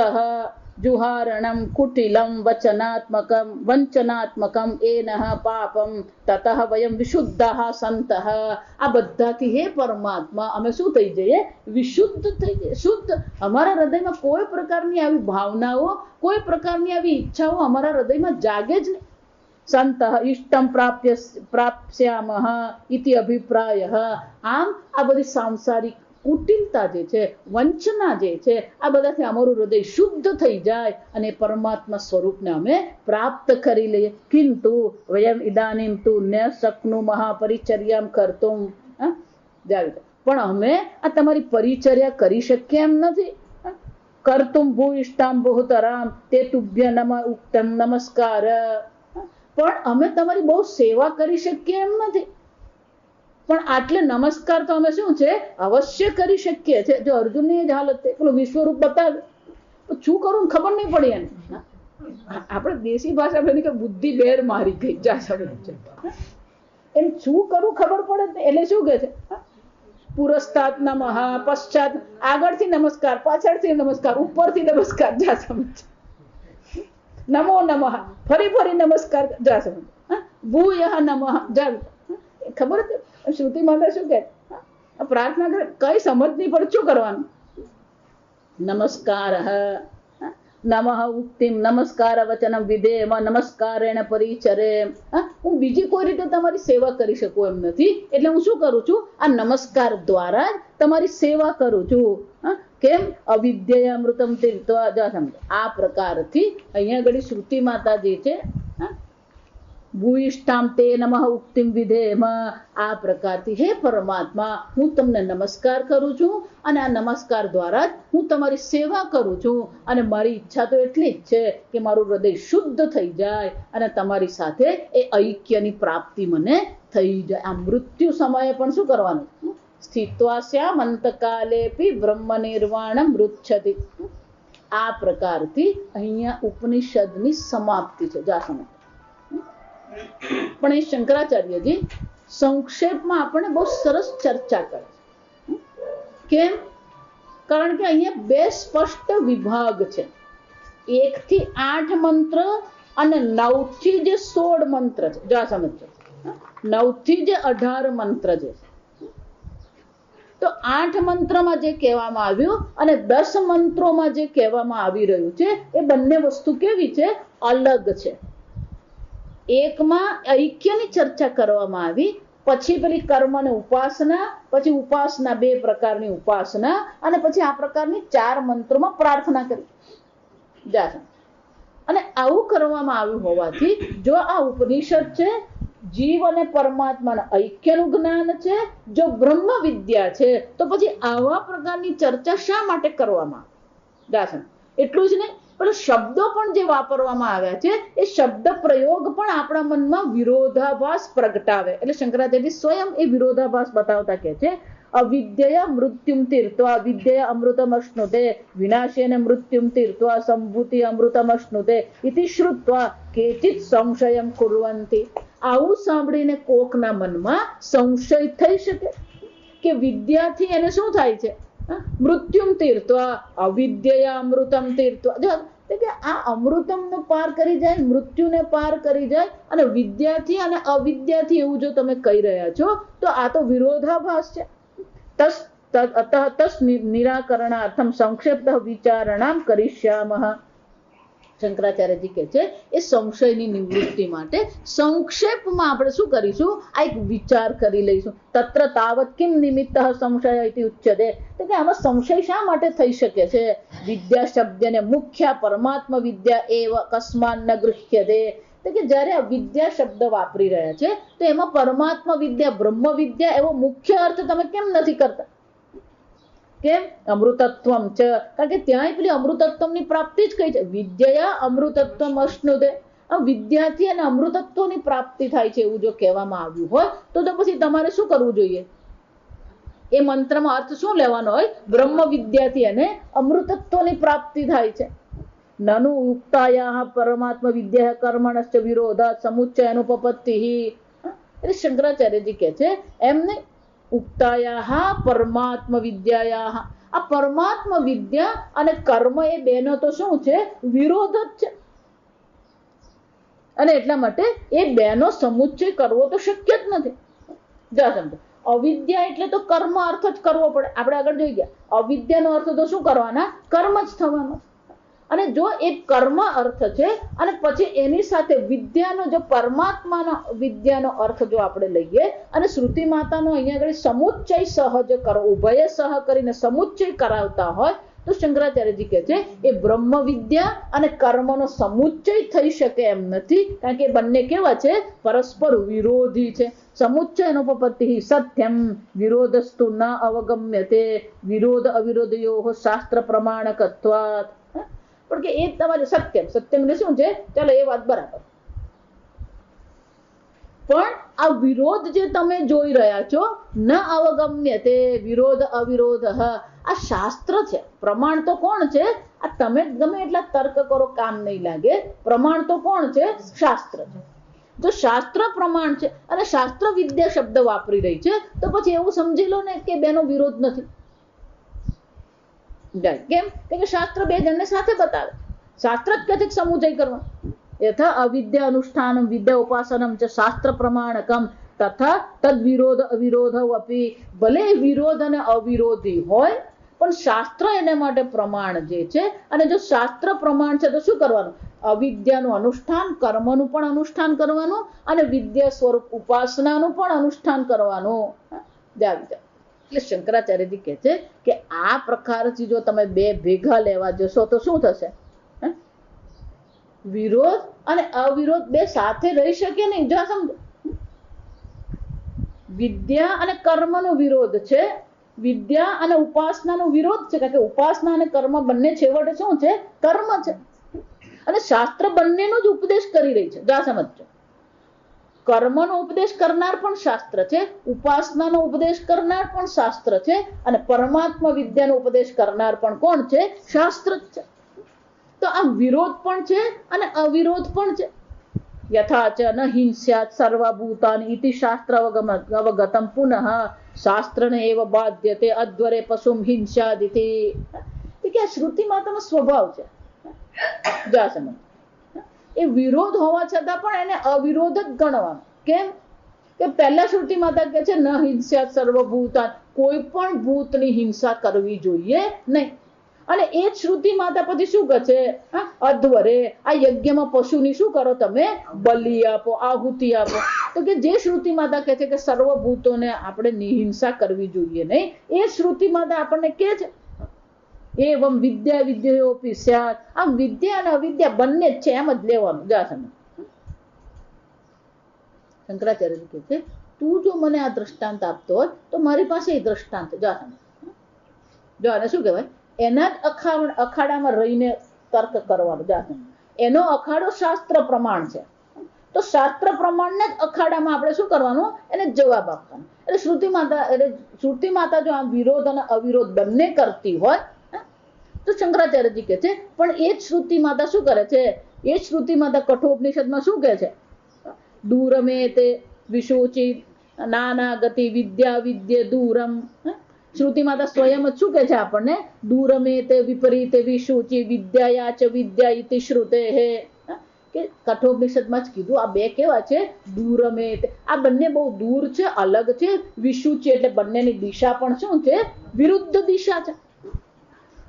જુહારણમ કુટિલમ વચનાત્મકમ વંચનાત્મકમ એનઃ પાપમ તતઃ વયમ વિશુદ્ધઃ સંતઃ. આ બધાથી હે પરમાત્મા અમે શું થઈ જઈએ? વિશુદ્ધ થઈ જઈએ, શુદ્ધ. અમારા હૃદયમાં કોઈ પ્રકારની આવી ભાવનાઓ, કોઈ પ્રકારની આવી ઈચ્છાઓ અમારા હૃદયમાં જાગે જ નહીં. સંત ઇષ્ટમ પ્રાપ્સ્યામઃ ઇતિ અભિપ્રાય. આમ આ બધી સાંસારિક કુટિલતા જે છે, વંચના જે છે, આ બધાથી અમારું હૃદય શુદ્ધ થઈ જાય અને પરમાત્મા સ્વરૂપને અમે પ્રાપ્ત કરી લઈએ. કિંતુ વયમ ઇદાનીમ તુ ન શક્નુમઃ પરિચર્યામ કર્તુમ. પણ અમે આ તમારી પરિચર્યા કરી શકીએ એમ નથી. કર્તુમ ભૂઈષ્ટામ બહુતરામ તે તુભ્ય નમ ઉક્તમ નમસ્કાર, પણ અમે તમારી બહુ સેવા કરી શકીએ એમ નથી. પણ આટલે નમસ્કાર તો અમે શું છે અવશ્ય કરી શકીએ છે. જો અર્જુનની જ હાલત છે, પેલું વિશ્વરૂપ બતાવે તો શું કરું ખબર નહીં પડી એને. આપણે દેશી ભાષા બની કે બુદ્ધિ બેર મારી ગઈ જા સમજ એમ શું કરું ખબર પડે એટલે શું કે છે પુરસ્તાત નમઃ, પશ્ચાત આગળથી નમસ્કાર, પાછળથી નમસ્કાર, ઉપરથી નમસ્કાર, જા સમજ. નમો નમઃ ફરી ફરી નમસ્કાર, જા સમજ. ભૂયઃ નમઃ, જા. ખબર હતી શ્રુતિ માતા શું કે પ્રાર્થના કરે કઈ સમજ નહીં પડે શું કરવાનું. નમસ્કાર નમઃ ઉક્તિમ નમસ્કાર વચનમ વિધેમ નમસ્કારેણ પરિચરે. હું બીજી કોઈ રીતે તમારી સેવા કરી શકું એમ નથી, એટલે હું શું કરું છું આ નમસ્કાર દ્વારા જ તમારી સેવા કરું છું. કેમ અવિદ્યા અમૃતમ તીર્થવા. આ પ્રકારથી અહીંયા આગળ શ્રુતિ માતાજી છે ભૂઈષ્ઠામ તે નમઃ ઉક્તિમ વિધેમ, આ પ્રકારથી હે પરમાત્મા હું તમને નમસ્કાર કરું છું અને આ નમસ્કાર દ્વારા જ હું તમારી સેવા કરું છું. અને મારી ઈચ્છા તો એટલી જ છે કે મારું હૃદય શુદ્ધ થઈ જાય અને તમારી સાથે એ ઐક્યની પ્રાપ્તિ મને થઈ જાય. આ મૃત્યુ સમયે પણ શું કરવાનું સ્થિત્વા સ્યામ અંતકાલેપી બ્રહ્મ નિર્વાણમ મૃચ્છતિ. આ પ્રકારથી અહીંયા ઉપનિષદની સમાપ્તિ છે. જા સમજ. પણ એ શંકરાચાર્યજી સંક્ષેપમાં આપણે બહુ સરસ ચર્ચા કરે છે. કેમ? કારણ કે અહીંયા બે સ્પષ્ટ વિભાગ છે. 1 થી 8 મંત્ર અને 9 થી જે 16 મંત્ર છે. જા સમજો. 9 થી જે 18 મંત્ર છે. તો 8 મંત્રમાં જે કહેવામાં આવ્યું અને 10 મંત્રોમાં જે કહેવામાં આવી રહ્યું છે એ બંને વસ્તુ કેવી છે? અલગ છે. એકમાં ઐક્યની ચર્ચા કરવામાં આવી, પછી પેલી કર્મ અને ઉપાસના, પછી ઉપાસના 2 પ્રકારની ઉપાસના, અને પછી આ પ્રકારની 4 મંત્રોમાં પ્રાર્થના કરી. અને આવું કરવામાં આવ્યું હોવાથી જો આ ઉપનિષદ છે જીવ અને પરમાત્માના ઐક્યનું જ્ઞાન છે, જો બ્રહ્મ વિદ્યા છે, તો પછી આવા પ્રકારની ચર્ચા શા માટે કરવામાં આવે? એટલું જ નહીં, પણ શબ્દો પણ જે વાપરવામાં આવ્યા છે એ શબ્દ પ્રયોગ પણ આપણા મનમાં વિરોધાભાસ પ્રગટાવે. એટલે શંકરાચાર્ય સ્વયં એ વિરોધાભાસ બતાવતા કે છે અવિદ્યા મૃત્યુમ તીર્થવા વિદ્યા અમૃતમ અશ્નુતે વિનાશેન મૃત્યુમ તીર્થવા સંભૂતિ અમૃતમ અશ્નુતે ઇતિ શ્રુત્વા કેચિત સંશયમ કુર્વંતિ. આવું સાંભળીને કોકના મનમાં સંશય થઈ શકે કે વિદ્યાથી એને શું થાય છે? મૃત્યુમ તીર્થવા અવિદ્યા અમૃતમ તીર્થવા. કે આ અમૃતમ નો પાર કરી જાય, મૃત્યુને પાર કરી જાય, અને વિદ્યાથી અને અવિદ્યાથી એવું જો તમે કહી રહ્યા છો તો આ તો વિરોધાભાસ છે. તસ નિરાકરણાર્થમ સંક્ષેપ્ત વિચારણામ કરિષ્યામઃ. શંકરાચાર્યજી કહે છે એ સંશયની નિવૃત્તિ માટે સંક્ષેપમાં આપણે શું કરીશું? આ એક વિચાર કરી લઈશું. તત્ર તાવત કિમ નિમિત્ત સંશય ઇતિ ઉચ્યતે. તો કે આમાં સંશય શા માટે થઈ શકે છે? વિદ્યા શબ્દને મુખ્ય પરમાત્મા વિદ્યા એવ કસ્માન ન ગૃહ્યતે. તો કે જ્યારે આ વિદ્યા શબ્દ વાપરી રહ્યા છે તો એમાં પરમાત્મા વિદ્યા બ્રહ્મ વિદ્યા એવો મુખ્ય અર્થ તમે કેમ નથી કરતા? કેમ? અમૃતત્વમ ચ. કારણ કે ત્યાં પેલી અમૃતત્વની પ્રાપ્તિ જ કઈ છે. વિદ્યા અમૃતત્વમ અશ્નુતે. વિદ્યાથી અને અમૃતત્વની પ્રાપ્તિ થાય છે એવું જો કહેવામાં આવ્યું હોય તો પછી તમારે શું કરવું જોઈએ? એ મંત્રમાં અર્થ શું લેવાનો હોય? બ્રહ્મ વિદ્યાથી અને અમૃતત્વની પ્રાપ્તિ થાય છે. નનુ ઉક્તાયા પરમાત્મા વિદ્યા કર્મણશ્ચ વિરોધ સમુચ્ચય અનુપપત્તિ. એટલે શંકરાચાર્યજી કહે છે એમને ઉક્તાયા પરમાત્મા વિદ્યાયા. આ પરમાત્મા વિદ્યા અને કર્મ એ બેનો તો શું છે? વિરોધ જ છે. અને એટલા માટે એ બેનો સમુચ્ચય કરવો તો શક્ય જ નથી. જા સમજો. અવિદ્યા એટલે તો કર્મ અર્થ જ કરવો પડે. આપણે આગળ જોઈ ગયા અવિદ્યાનો અર્થ તો શું કરવાના? કર્મ જ થવાનો. અને જો એ કર્મ અર્થ છે અને પછી એની સાથે વિદ્યાનો જો પરમાત્માનો વિદ્યાનો અર્થ જો આપણે લઈએ અને શ્રુતિ માતાનો અહીંયા આગળ સમુચ્ચય સહજ કરો, ઉભય સહ કરીને સમુચ્ચય કરાવતા હોય તો શંકરાચાર્યજી કહે છે એ બ્રહ્મ વિદ્યા અને કર્મનો સમુચ્ચય થઈ શકે એમ નથી, કારણ કે બંને કેવા છે? પરસ્પર વિરોધી છે. સમુચ્ચયનોપપત્તિ સત્યમ વિરોધસ્તુ ન અવગમ્યતે વિરોધ અવિરોધયો શાસ્ત્ર પ્રમાણકત્વાત. પણ કે એ તમારે સત્યમ એટલે શું છે? ચાલો એ વાત બરાબર, પણ આ વિરોધ જે તમે જોઈ રહ્યા છો, ન અવગમ્યતે વિરોધ અવિરોધ, આ શાસ્ત્ર છે. પ્રમાણ તો કોણ છે? આ તમે ગમે એટલા તર્ક કરો કામ નહીં લાગે. પ્રમાણ તો કોણ છે? શાસ્ત્ર છે. જો શાસ્ત્ર પ્રમાણ છે અને શાસ્ત્ર વિદ્યા શબ્દ વાપરી રહી છે, તો પછી એવું સમજી લો ને કે બેનો વિરોધ નથી. કેમ? કે શાસ્ત્ર બે જણને સાથે બતાવે. શાસ્ત્ર જ કહે છે સમુચય કરવા. યથા અવિદ્યા અનુષ્ઠાનમ વિદ્યા ઉપાસનમ ચ શાસ્ત્ર પ્રમાણકમ તથા તદ વિરોધ અવિરોધ અપી. ભલે વિરોધ અને અવિરોધી હોય, પણ શાસ્ત્ર એને માટે પ્રમાણ જે છે. અને જો શાસ્ત્ર પ્રમાણ છે તો શું કરવાનું? અવિદ્યાનું અનુષ્ઠાન, કર્મનું પણ અનુષ્ઠાન કરવાનું અને વિદ્યા સ્વરૂપ ઉપાસનાનું પણ અનુષ્ઠાન કરવાનું. એટલે શંકરાચાર્યજી કહે છે કે આ પ્રકારથી જો તમે બે ભેગા લેવા જશો તો શું થશે? વિરોધ અને અવિરોધ બે સાથે રહી શકે નહીં. જો સમજો, વિદ્યા અને કર્મનો વિરોધ છે, વિદ્યા અને ઉપાસનાનો વિરોધ છે, કારણ કે ઉપાસના અને કર્મ બંને છેવટે શું છે? કર્મ છે. અને શાસ્ત્ર બંનેનો જ ઉપદેશ કરી રહી છે. જા સમજો, કર્મનો ઉપદેશ કરનાર પણ શાસ્ત્ર છે, ઉપાસનાનો ઉપદેશ કરનાર પણ શાસ્ત્ર છે, અને પરમાત્મા વિદ્યાનો ઉપદેશ કરનાર પણ કોણ છે? શાસ્ત્ર જ છે. તો આ વિરોધ પણ છે અને અવિરોધ પણ છે. યથા ચ ન હિંસ્યાત સર્વભૂતાનિ ઇતિ શાસ્ત્ર અવગતમ પુનઃ શાસ્ત્રને એવ બાધ્યતે અધ્વરે પશુમ હિંસ્યાદિતિ. કે આ શ્રુતિ માતાનો સ્વભાવ છે. જા સમજ, એ વિરોધ હોવા છતાં પણ એને અવિરોધ જ ગણવાનો. કેમ? કે પહેલા શ્રુતિ માતા કહે છે ન હિંસ્યાત સર્વભૂતાન, કોઈ પણ ભૂતની હિંસા કરવી જોઈએ નહીં. અને એ જ શ્રુતિ માતા પછી શું કહે છે? અધ્વરે, આ યજ્ઞમાં પશુની શું કરો તમે? બલિ આપો, આહુતિ આપો. તો કે જે શ્રુતિ માતા કહે છે કે સર્વભૂતોને આપણે નિહિંસા કરવી જોઈએ નહીં, એ શ્રુતિ માતા આપણને કહે છે એવમ વિદ્યા વિદ્યોપી સ્યાત. આમ વિદ્યા અને અવિદ્યા બંને જ છે, એમ જ લેવાનું. જા સમજ, શંકરાચાર્ય કહે છે તું જો મને આ દ્રષ્ટાંત આપતો હોય તો મારી પાસે એ દ્રષ્ટાંત. જા સમજ, જો આને શું કહેવાય? એના જ અખાડામાં રહીને તર્ક કરવાનો. જા સમજ, એનો અખાડો શાસ્ત્ર પ્રમાણ છે, તો શાસ્ત્ર પ્રમાણના જ અખાડામાં આપણે શું કરવાનું? એને જવાબ આપવાનો. એટલે શ્રુતિ માતા જો આમ વિરોધ અને અવિરોધ બંને કરતી હોય તો શંકરાચાર્યજી કહે છે પણ એ જ શ્રુતિ માતા શું કરે છે? એ જ શ્રુતિ માતા કઠોપનિષદમાં શું કહે છે? દૂરમે તે વિશોચિત નાના ગતિ વિદ્યા વિદ્ય દૂરમ. શ્રુતિ માતા સ્વયં જ શું કહે છે આપણને? દૂરમે તે વિપરીત વિશોચિ વિદ્યાયા ચ વિદ્યા ઇતિ શ્રુતે હે. કે કઠોપનિષદમાં જ કીધું આ બે કેવા છે? દૂરમે તે, આ બંને બહુ દૂર છે, અલગ છે. વિશુચિ એટલે બંનેની દિશા પણ શું છે? વિરુદ્ધ દિશા છે.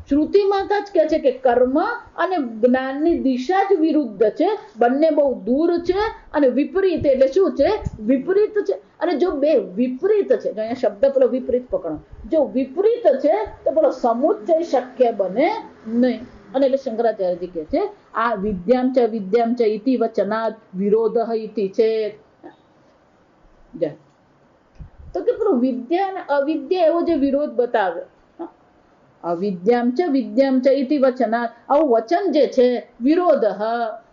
શ્રુતિ માતા જ કહે છે કે કર્મ અને જ્ઞાનની દિશા જ વિરુદ્ધ છે, બંને બહુ દૂર છે. અને વિપરીત એટલે શું છે? વિપરીત છે. અને જો બે વિપરીત છે, જો અહીંયા શબ્દ પેલો વિપરીત પકડો, જો વિપરીત છે તો પેલો સમુચ્ચય શક્ય બને નહીં. અને એટલે શંકરાચાર્યજી કહે છે આ વિદ્યામ ચ ઇતિ વચનાદ વિરોધ ઇતિ છે. તો કે પેલો વિદ્યા અને અવિદ્યા એવો જે વિરોધ બતાવ્યો, અવિદ્યામ ચ ઇતિ વચનાદ, આવું વચન જે છે વિરોધ,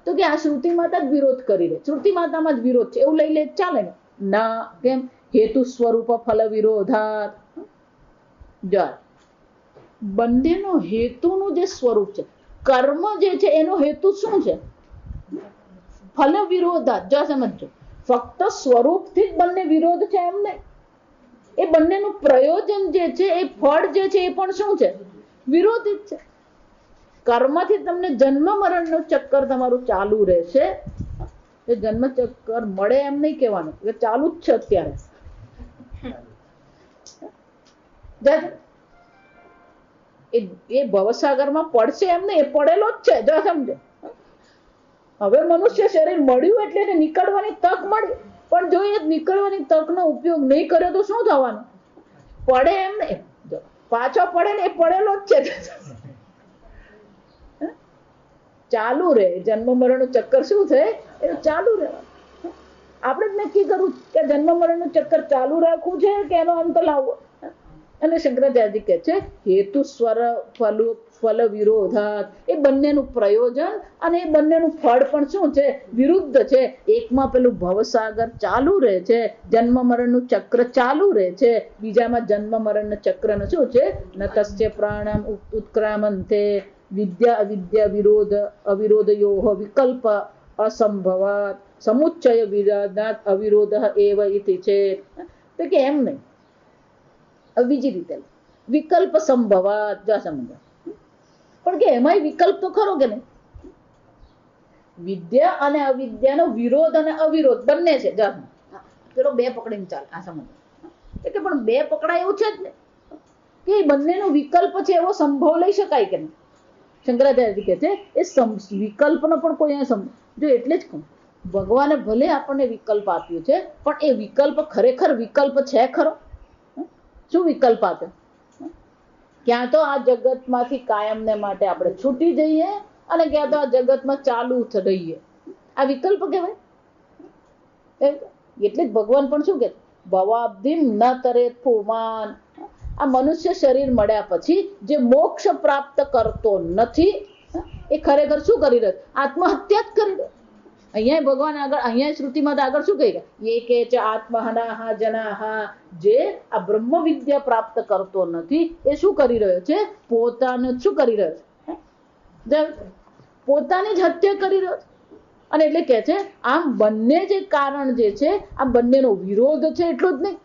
તો કે આ શ્રુતિ માતા જ વિરોધ કરી રહે. શ્રુતિ માતામાં જ વિરોધ છે એવું લઈ લે ચાલે ને? ના. કેમ? હેતુ સ્વરૂપ ફલ વિરોધાત. બંનેનો હેતુનું જે સ્વરૂપ છે, કર્મ જે છે એનો હેતુ શું છે? ફલ વિરોધાત. જો સમજો, ફક્ત સ્વરૂપથી જ બંને વિરોધ છે એમ નહીં, એ બંનેનું પ્રયોજન જે છે, એ ફળ જે છે એ પણ શું છે? વિરોધી જ છે. કર્મથી તમને જન્મ મરણનું ચક્કર તમારું ચાલુ રહેશે. એ જન્મ ચક્કર મળે એમ નહીં કહેવાનું, એ ચાલુ જ છે અત્યારે. એ ભવસાગરમાં પડશે એમ નહીં, એ પડેલો જ છે. જો સમજો, હવે મનુષ્ય શરીર મળ્યું એટલે એને નીકળવાની તક મળી, પણ જો એ નીકળવાની તકનો ઉપયોગ નહીં કર્યો તો શું થવાનું? પડે એમ નહીં, પાછો પડે ને એ પડેલો જ છે. ચાલુ રહે. જન્મ મરણનું ચક્કર શું છે? એ ચાલુ રહેવાનું. આપણે જ નક્કી કરવું કે જન્મ મરણનું ચક્કર ચાલુ રાખવું છે કે એનો અંત લાવવો. અને શંકરાચાર્યજી કહે છે હેતુ સ્વર ફલ વિરોધાત, એ બંનેનું પ્રયોજન અને એ બંનેનું ફળ પણ શું છે? વિરુદ્ધ છે. એકમાં પેલું ભવસાગર ચાલુ રહે છે, જન્મ મરણનું ચક્ર ચાલુ રહે છે. બીજામાં જન્મ મરણનું ચક્રનું શું છે? ન તસ્ય પ્રાણમ ઉત્ક્રામંતે વિદ્યા અવિદ્યા વિરોધ અવિરોધયોઃ વિકલ્પ અસંભવાત સમુચ્ચય વિરોધાત અવિરોધ એવ ઇતિ છે. તો કે એમ નહીં, બીજી રીતે વિકલ્પ સંભવાત જો સમજો. પણ કે એમાંય વિકલ્પ તો ખરો કે નહીં? વિદ્યા અને અવિદ્યાનો વિરોધ અને અવિરોધ બંને છે. પેલો બે પકડીને ચાલ, આ સમજ કે પણ બે પકડાય એવું છે જ ને કે બંનેનો વિકલ્પ છે એવો સંભવ લઈ શકાય કે નહીં? શંકરાચાર્યજી કહે છે એ વિકલ્પનો પણ કોઈ જો એટલે જ કહું, ભગવાને ભલે આપણને વિકલ્પ આપ્યું છે પણ એ વિકલ્પ ખરેખર વિકલ્પ છે ખરો? શું વિકલ્પ આપે? ક્યાં તો આ જગતમાંથી કાયમને માટે આપણે છૂટી જઈએ અને ક્યાં તો આ જગતમાં ચાલુ રહીએ. આ વિકલ્પ કહેવાય. એટલે જ ભગવાન પણ શું કે ભવાબ્ધિમ ન તરે પુમાન. આ મનુષ્ય શરીર મળ્યા પછી જે મોક્ષ પ્રાપ્ત કરતો નથી એ ખરેખર શું કરી રહ્યો? આત્મહત્યા જ કરી રહ્યો. અહીંયા ભગવાન આગળ, અહીંયા શ્રુતિમાં આગળ શું કહી ગયા? એ કે છે આત્મહનાહા જનાહા, જે આ બ્રહ્મ વિદ્યા પ્રાપ્ત કરતો નથી એ શું કરી રહ્યો છે? પોતાનું શું કરી રહ્યો છે? પોતાની જ હત્યા કરી રહ્યો છે. અને એટલે કે છે આમ બંને જે કારણ જે છે આ બંનેનો વિરોધ છે એટલું જ નહીં.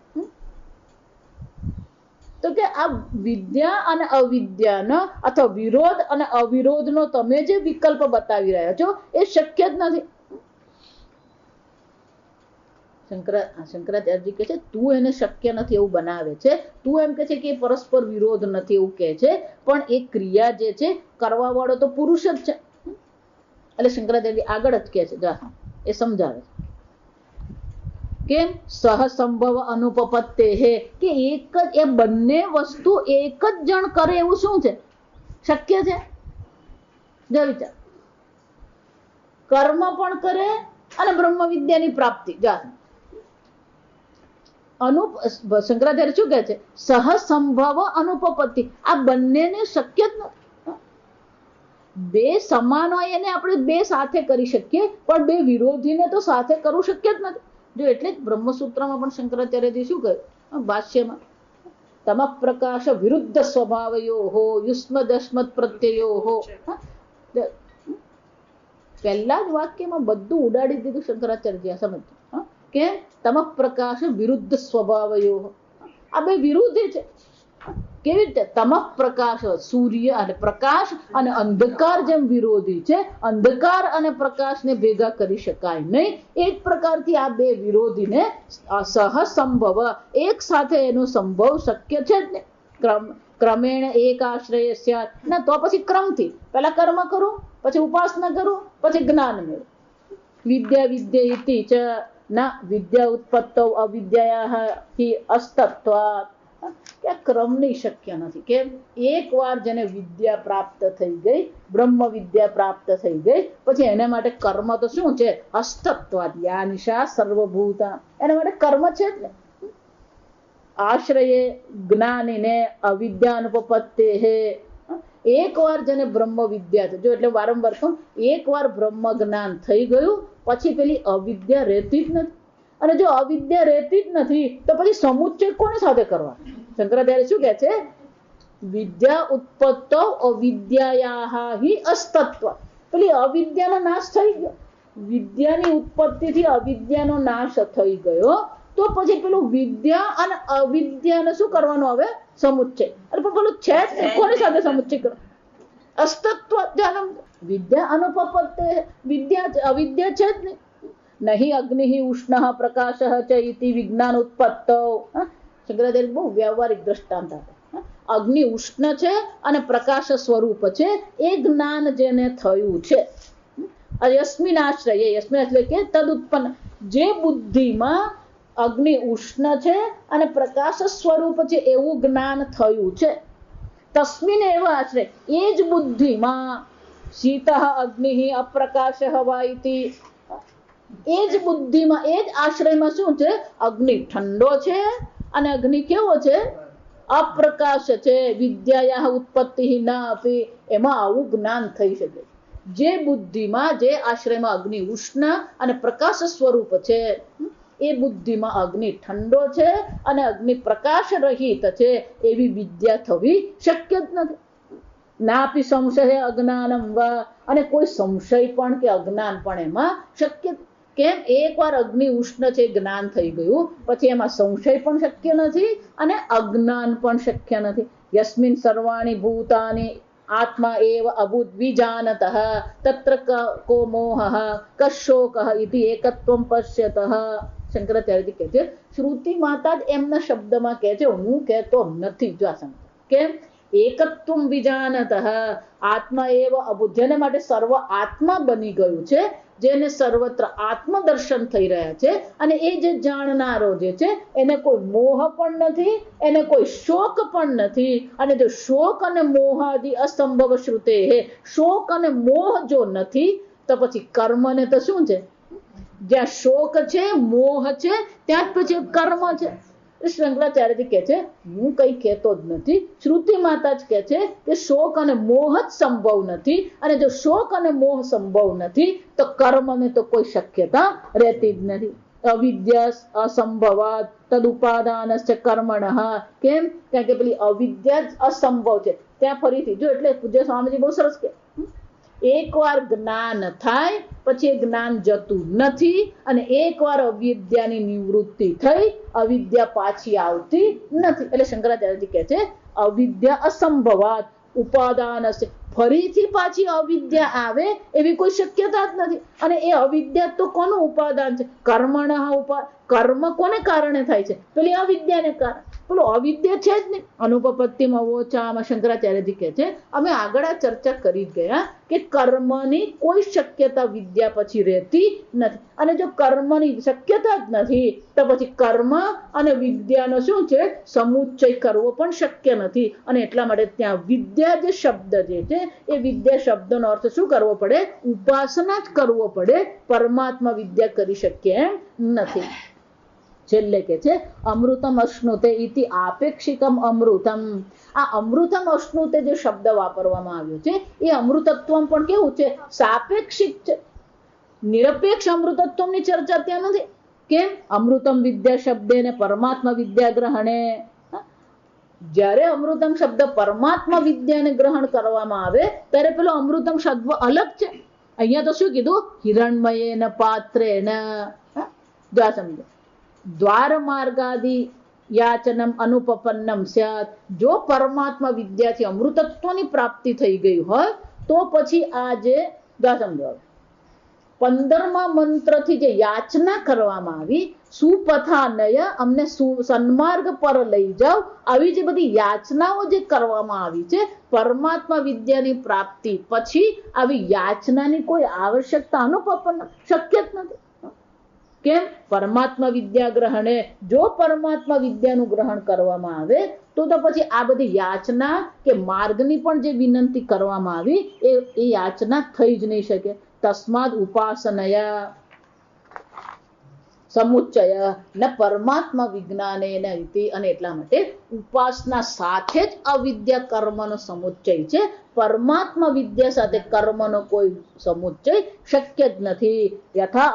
તો કે આ વિદ્યા અને અવિદ્યાનો અથવા વિરોધ અને અવિરોધનો તમે જે વિકલ્પ બતાવી રહ્યા છો એ શક્ય જ નથી. શંકરાચાર્યજી કહે છે તું એને શક્ય નથી એવું બનાવે છે. તું એમ કે છે કે પરસ્પર વિરોધ નથી એવું કહે છે, પણ એ ક્રિયા જે છે કરવા વાળો તો પુરુષ જ છે. એટલે શંકરાચાર્યજી આગળ જ કહે છે, એ સમજાવે છે કેમ સહસંભવ અનુપપત્તે હે, કે એક જ એ બંને વસ્તુ એક જ જણ કરે એવું શું છે? શક્ય છે? જો વિચાર, કર્મ પણ કરે અને બ્રહ્મ વિદ્યાની પ્રાપ્તિ. શંકરાચાર્ય શું કહે છે? સહસંભવ અનુપપત્તિ. આ બંનેને શક્ય જ નથી. બે સમાન હોય એને આપણે બે સાથે કરી શકીએ, પણ બે વિરોધીને તો સાથે કરવું શક્ય જ નથી. જો એટલે જ બ્રહ્મસૂત્રમાં પણ શંકરાચાર્યજી શું કહ્યું ભાષ્યમાં? તમ પ્રકાશ વિરુદ્ધ સ્વભાવયો યુષ્મદસ્મદ પ્રત્યયો. પહેલા જ વાક્યમાં બધું ઉડાડી દીધું શંકરાચાર્યજી. સમજ કે તમ પ્રકાશ વિરુદ્ધ સ્વભાવયો, આ બે વિરુદ્ધ છે. કેવી રીતે? તમ પ્રકાશ, સૂર્ય અને પ્રકાશ અને અંધકાર જેમ વિરોધી છે, અંધકાર અને પ્રકાશને ભેગા કરી શકાય નહીં. એક પ્રકારથી આ બે વિરોધીને સહસંભવ, એક સાથે એનો સંભવ શક્ય છે જ ને. ક્રમેણ એક આશ્રય સ્યાત ના, તો પછી ક્રમથી પહેલા કર્મ કરું, પછી ઉપાસના કરું, પછી જ્ઞાન મેળવું. વિદ્યા વિદ્યેતિ ચ ના વિદ્યા ઉત્પત્તૌ અવિદ્યાયાઃ હિ અસ્તત્વાत्. કે ક્રમની શક્ય નથી. કેમ? એકવાર જેને વિદ્યા પ્રાપ્ત થઈ ગઈ, બ્રહ્મ વિદ્યા પ્રાપ્ત થઈ ગઈ, પછી એના માટે કર્મ તો શું છે? અસ્તત્વાદ. યા નિશા સર્વભૂતા, એના માટે કર્મ છે જ ને. આશ્રયે જ્ઞાનીને અવિદ્યાનુપપત્તે હે. એકવાર જેને બ્રહ્મ વિદ્યા, જો એટલે વારંવાર કહું, એકવાર બ્રહ્મ જ્ઞાન થઈ ગયું પછી પેલી અવિદ્યા રહેતી જ નથી. અને જો અવિદ્યા રહેતી જ નથી તો પછી સમુચ્ચય કોની સાથે કરવા? શંકરાચાર્ય શું કહે છે? વિદ્યા ઉત્પત્તો અવિદ્યાયાઃ હિ અસ્તત્વ. પેલી અવિદ્યાનો નાશ થઈ ગયો, વિદ્યાની ઉત્પત્તિથી અવિદ્યાનો નાશ થઈ ગયો, તો પછી પેલું વિદ્યા અને અવિદ્યાને શું કરવાનું હવે? સમુચ્ચય. અને પેલું છે જ કોની સાથે સમુચ્ચય કરો? અસ્તત્વ. વિદ્યા અનુપપત્તે, વિદ્યા અવિદ્યા છે જ નહીં. નહીં અગ્નિ ઉષ્ણ પ્રકાશ ચ ઇતિ વિજ્ઞાન ઉત્પત્તૌ. શંકરાચાર્ય બહુ વ્યવહારિક દ્રષ્ટાંત આપે. અગ્નિ ઉષ્ણ છે અને પ્રકાશ સ્વરૂપ છે, એ જ્ઞાન જેને થયું છે. યસ્મિન આશ્રય, યસ્મિન એટલે કે તદ ઉત્પન્ન, જે બુદ્ધિમાં અગ્નિ ઉષ્ણ છે અને પ્રકાશ સ્વરૂપ છે એવું જ્ઞાન થયું છે. તસ્મિન એવ આશ્રય, એ જ બુદ્ધિમાં શીતઃ અગ્નિ અપ્રકાશઃ વા ઇતિ. એ જ બુદ્ધિમાં, એ જ આશ્રયમાં શું છે? અગ્નિ ઠંડો છે અને અગ્નિ કેવો છે? અપ્રકાશ છે. વિદ્યાયા ઉત્પત્તિ ન અપી. એમાં આવું જ્ઞાન થઈ શકે. જે બુદ્ધિમાં, જે આશ્રયમાં અગ્નિ ઉષ્ણ અને પ્રકાશ સ્વરૂપ છે, એ બુદ્ધિમાં અગ્નિ ઠંડો છે અને અગ્નિ પ્રકાશ રહિત છે, એવી વિદ્યા થવી શક્ય જ નથી. નાપી સંશય અજ્ઞાનમ વા. અને કોઈ સંશય પણ કે અજ્ઞાન પણ એમાં શક્ય. કેમ? એકવાર અગ્નિ ઉષ્ણ છે, જ્ઞાન થઈ ગયું, પછી એમાં સંશય પણ શક્ય નથી અને અજ્ઞાન પણ શક્ય નથી. યસ્મિન સર્વાણી ભૂતાની આત્મા એવ અભૂત વિજાનતઃ તત્ર કો મોહઃ કશોકઃ ઇતિ એકત્વમ પશ્યતઃ. શંકરાચાર્યજી કહે છે, શ્રુતિ માતા જ એમના શબ્દમાં કહે છે, હું કહેતો નથી. જો આ કેમ? એકત્વમ વિજાનતઃ આત્મા એવ અભૂત. જેને માટે સર્વ આત્મા બની ગયું છે, જેને સર્વત્ર આત્મદર્શન થઈ રહ્યા છે, અને એ જે જાણનારો જે છે એને કોઈ મોહ પણ નથી, એને કોઈ શોક પણ નથી. અને જો શોક અને મોહ આદિ અસંભવ શ્રુતે, શોક અને મોહ જો નથી તો પછી કર્મને તો શું છે? જ્યાં શોક છે, મોહ છે, ત્યાં જ પછી કર્મ છે. શંકરાચાર્યજી કહે છે, હું કઈ કહેતો જ નથી, શ્રુતિ માતા જ કહે છે કે શોક અને મોહ જ સંભવ નથી. અને જો શોક અને મોહ સંભવ નથી તો કર્મને તો કોઈ શક્યતા રહેતી જ નથી. અવિદ્યા અસંભવાત તદુપાદાનસ્ય કર્મણઃ. કેમ? કારણ કે પેલી અવિદ્યા જ અસંભવ છે. ત્યાં ફરીથી જો, એટલે પૂજ્ય સ્વામીજી બહુ સરસ કે એકવાર જ્ઞાન થાય પછી જ્ઞાન જતું નથી, અને એકવાર અવિદ્યાની નિવૃત્તિ થઈ, અવિદ્યા પાછી આવતી નથી. એટલે શંકરાચાર્યજી કહે છે અવિદ્યા અસંભવાત ઉપાદાન હશે. ફરીથી પાછી અવિદ્યા આવે એવી કોઈ શક્યતા જ નથી. અને એ અવિદ્યા તો કોનું ઉપાદાન છે? કર્મણઃ. કર્મ કોને કારણે થાય છે? પેલી અવિદ્યાને કારણે. પેલો અવિદ્યા છે જ નહીં. અનુપપત્તિમાં ઓછામાં શંકરાચાર્યજી કહે છે, અમે આગળ આ ચર્ચા કરી ગયા કે કર્મની કોઈ શક્યતા વિદ્યા પછી રહેતી નથી. અને જો કર્મની શક્યતા જ નથી તો પછી કર્મ અને વિદ્યાનો શું છે? સમુચ્ચય કરવો પણ શક્ય નથી. અને એટલા માટે ત્યાં વિદ્યા જે શબ્દ જે છે, એ વિદ્યા શબ્દનો અર્થ શું કરવો પડે? ઉપાસના જ કરવો પડે. પરમાત્મા વિદ્યા કરી શકીએ એમ નથી. છેલ્લે કે છે અમૃતમ અશ્નુતે ઇતિ આપેક્ષિકમ અમૃતમ. આ અમૃતમ અશ્નુતે જે શબ્દ વાપરવામાં આવ્યો છે, એ અમૃતત્વમ પણ કેવું છે? સાપેક્ષિક છે. નિરપેક્ષ અમૃતત્વની ચર્ચા ત્યાં નથી. કેમ? અમૃતમ વિદ્યા શબ્દે ને પરમાત્મા વિદ્યા ગ્રહણે. જ્યારે અમૃતમ શબ્દ પરમાત્મા વિદ્યાને ગ્રહણ કરવામાં આવે ત્યારે પેલો અમૃતમ શબ્દ અલગ છે. અહીંયા તો શું કીધું? હિરણમયેન પાત્રેન. જો આ સમજો, દ્વાર માર્ગાદિ યાચનમ અનુપપન્નમ સ્યાત. જો પરમાત્મા વિદ્યાથી અમૃતત્વની પ્રાપ્તિ થઈ ગઈ હોય તો પછી આ જે સમજો 15મા મંત્રથી જે યાચના કરવામાં આવી, સુપથાનય, અમને સન્માર્ગ પર લઈ જાઓ, આવી જે બધી યાચનાઓ જે કરવામાં આવી છે પરમાત્મા વિદ્યાની પ્રાપ્તિ પછી, આવી યાચનાની કોઈ આવશ્યકતા અનુપપન્ન શક્ય જ નથી. કેમ? પરમાત્મા વિદ્યા ગ્રહણે. જો પરમાત્મા વિદ્યાનું ગ્રહણ કરવામાં આવે તો પછી આ બધી યાચના કે માર્ગની પણ જે વિનંતી કરવામાં આવી એ યાચના થઈ જ નહીં શકે. તસ્માદ ઉપાસનયા સમુચ્ચય ન પરમાત્મા વિજ્ઞાને ઇતિ. અને એટલા માટે ઉપાસના સાથે જ અવિદ્યા કર્મનો સમુચ્ચય છે. પરમાત્મા વિદ્યા સાથે કર્મનો કોઈ સમુચ્ચય શક્ય જ નથી. યથા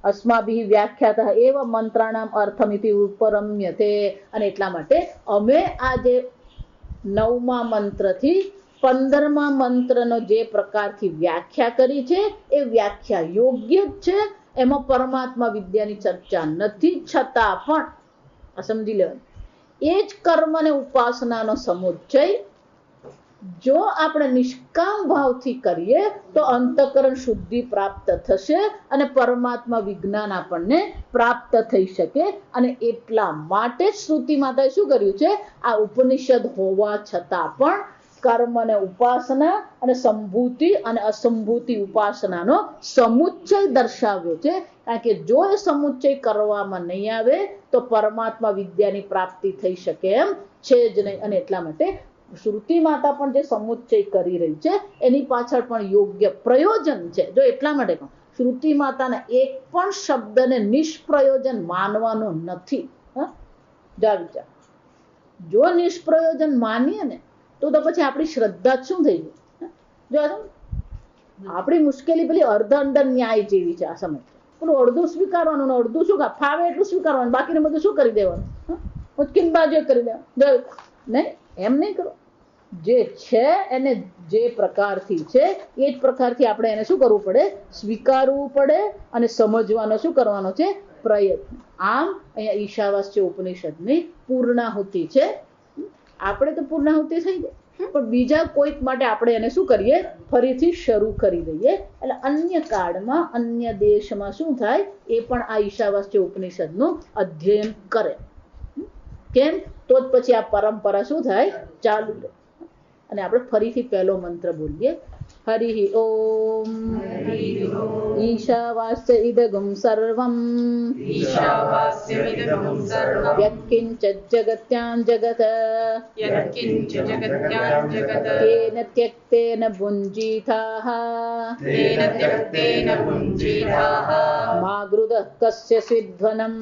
અસ્માભિ વ્યાખ્યાતઃ એવ મંત્રાણામ અર્થમિતિ ઉપરમ્યતે. અને એટલા માટે અમે આજે 9મા મંત્રથી 15મા મંત્રનો જે પ્રકારથી વ્યાખ્યા કરી છે એ વ્યાખ્યા યોગ્ય જ છે. એમાં પરમાત્મા વિદ્યાની ચર્ચા નથી. છતાં પણ સમજી લેવાનું, એ જ કર્મ અને ઉપાસનાનો સમુચ્ચય જો આપણે નિષ્કામ ભાવથી કરીએ તો અંતઃકરણ શુદ્ધિ પ્રાપ્ત થશે અને પરમાત્મા વિજ્ઞાન આપણને પ્રાપ્ત થઈ શકે. અને એટલા માટે જ શ્રુતિ માતાએ શું કર્યું છે? આ ઉપનિષદ હોવા છતાં પણ કર્મ અને ઉપાસના અને સંભૂતિ અને અસંભૂતિ ઉપાસનાનો સમુચ્ચય દર્શાવ્યો છે. કારણ કે જો એ સમુચ્ચય કરવામાં નહીં આવે તો પરમાત્મા વિદ્યાની પ્રાપ્તિ થઈ શકે એમ છે જ નહીં. અને એટલા માટે શ્રુતિ માતા પણ જે સમુચ્ચય કરી રહી છે એની પાછળ પણ યોગ્ય પ્રયોજન છે. જો એટલા માટે પણ શ્રુતિ માતાના એક પણ શબ્દને નિષ્પ્રયોજન માનવાનો નથી. વિચાર, જો નિષ્પ્રયોજન માનીએ ને તો પછી આપણી શ્રદ્ધા જ શું થઈ ગઈ? જો આપણી મુશ્કેલી પેલી અર્ધઅંડર ન્યાય જેવી છે. આ સમય પેલું અડધું સ્વીકારવાનું, અડધું શું ફાવે એટલું સ્વીકારવાનું, બાકીને બધું શું કરી દેવાનું? ઉચકીને બાજુ કરી દેવાનું. નહીં, એમ નહીં કરો. જે છે એને જે પ્રકારથી છે એ જ પ્રકારથી આપણે એને શું કરવું પડે? સ્વીકારવું પડે અને સમજવાનો શું કરવાનો છે? પ્રયત્ન. આમ અહીંયા ઈશાવાસ્ય ઉપનિષદની પૂર્ણાહુતિ છે. આપણે તો પૂર્ણાહુતિ થઈ ગઈ, પણ બીજા કોઈક માટે આપણે એને શું કરીએ? ફરીથી શરૂ કરી દઈએ. એટલે અન્ય કાળમાં અન્ય દેશમાં શું થાય? એ પણ આ ઈશાવાસ્ય ઉપનિષદનું અધ્યયન કરે. કેમ? તો જ પછી આ પરંપરા શું થાય? ચાલુ રહે. અને આપણે ફરીથી પહેલો મંત્ર બોલીએ. હરિ ઓમ ઈશાવાસ્ય ઇદગમ સર્વમ ईशावास्यमिदं सर्वं યત્કિંચ જગત્યાં જગત यत्किञ्च जगत्यां जगत् તેન ત્યક્તેન ભુંજીથાઃ तेन त्यक्तेन पुञ्जीताः મા ગૃદઃ કસ્ય સ્વિધ્વનમ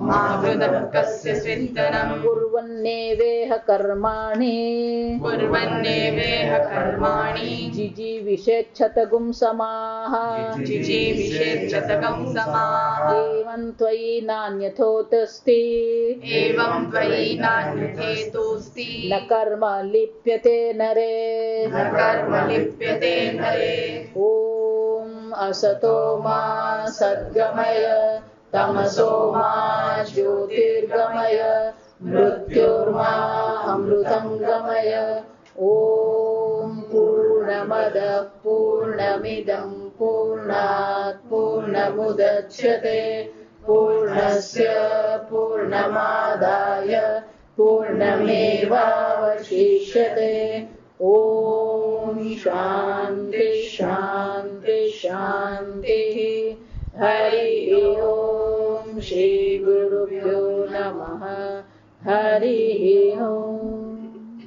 मा हृदः कस्य स्विद्धनं કુર્વન્નેવેહ કર્માણિ कुर्वन्नेवेह कर्माणि જીજીવિષેચ્છતગું સમાઃ जिजीविषेच्छतकं समाः એવં ત્વયિ નાન્યથોતસ્તિ एवं त्वयि नान्यथेतोऽस्ति ન કર્મ લિપ્યતે નરે. न कर्म लिप्यते नरे ઓમ અસતો મા સદ્ગમય તમસો મા જ્યોતિર્ગમય મૃત્યોર્મા અમૃતંગમય. ઓમ પૂર્ણમદ પૂર્ણમિદં પૂર્ણાત પૂર્ણમુદચ્યતે પૂર્ણસ્ય પૂર્ણમાદાય પૂર્ણમેવાવશિષ્યતે. ઓમ શાંતિ શાંતિ શાંતિ. હરિ ઓમ શ્રી ગુરુભ્યો નમઃ. હરિ ઓમ.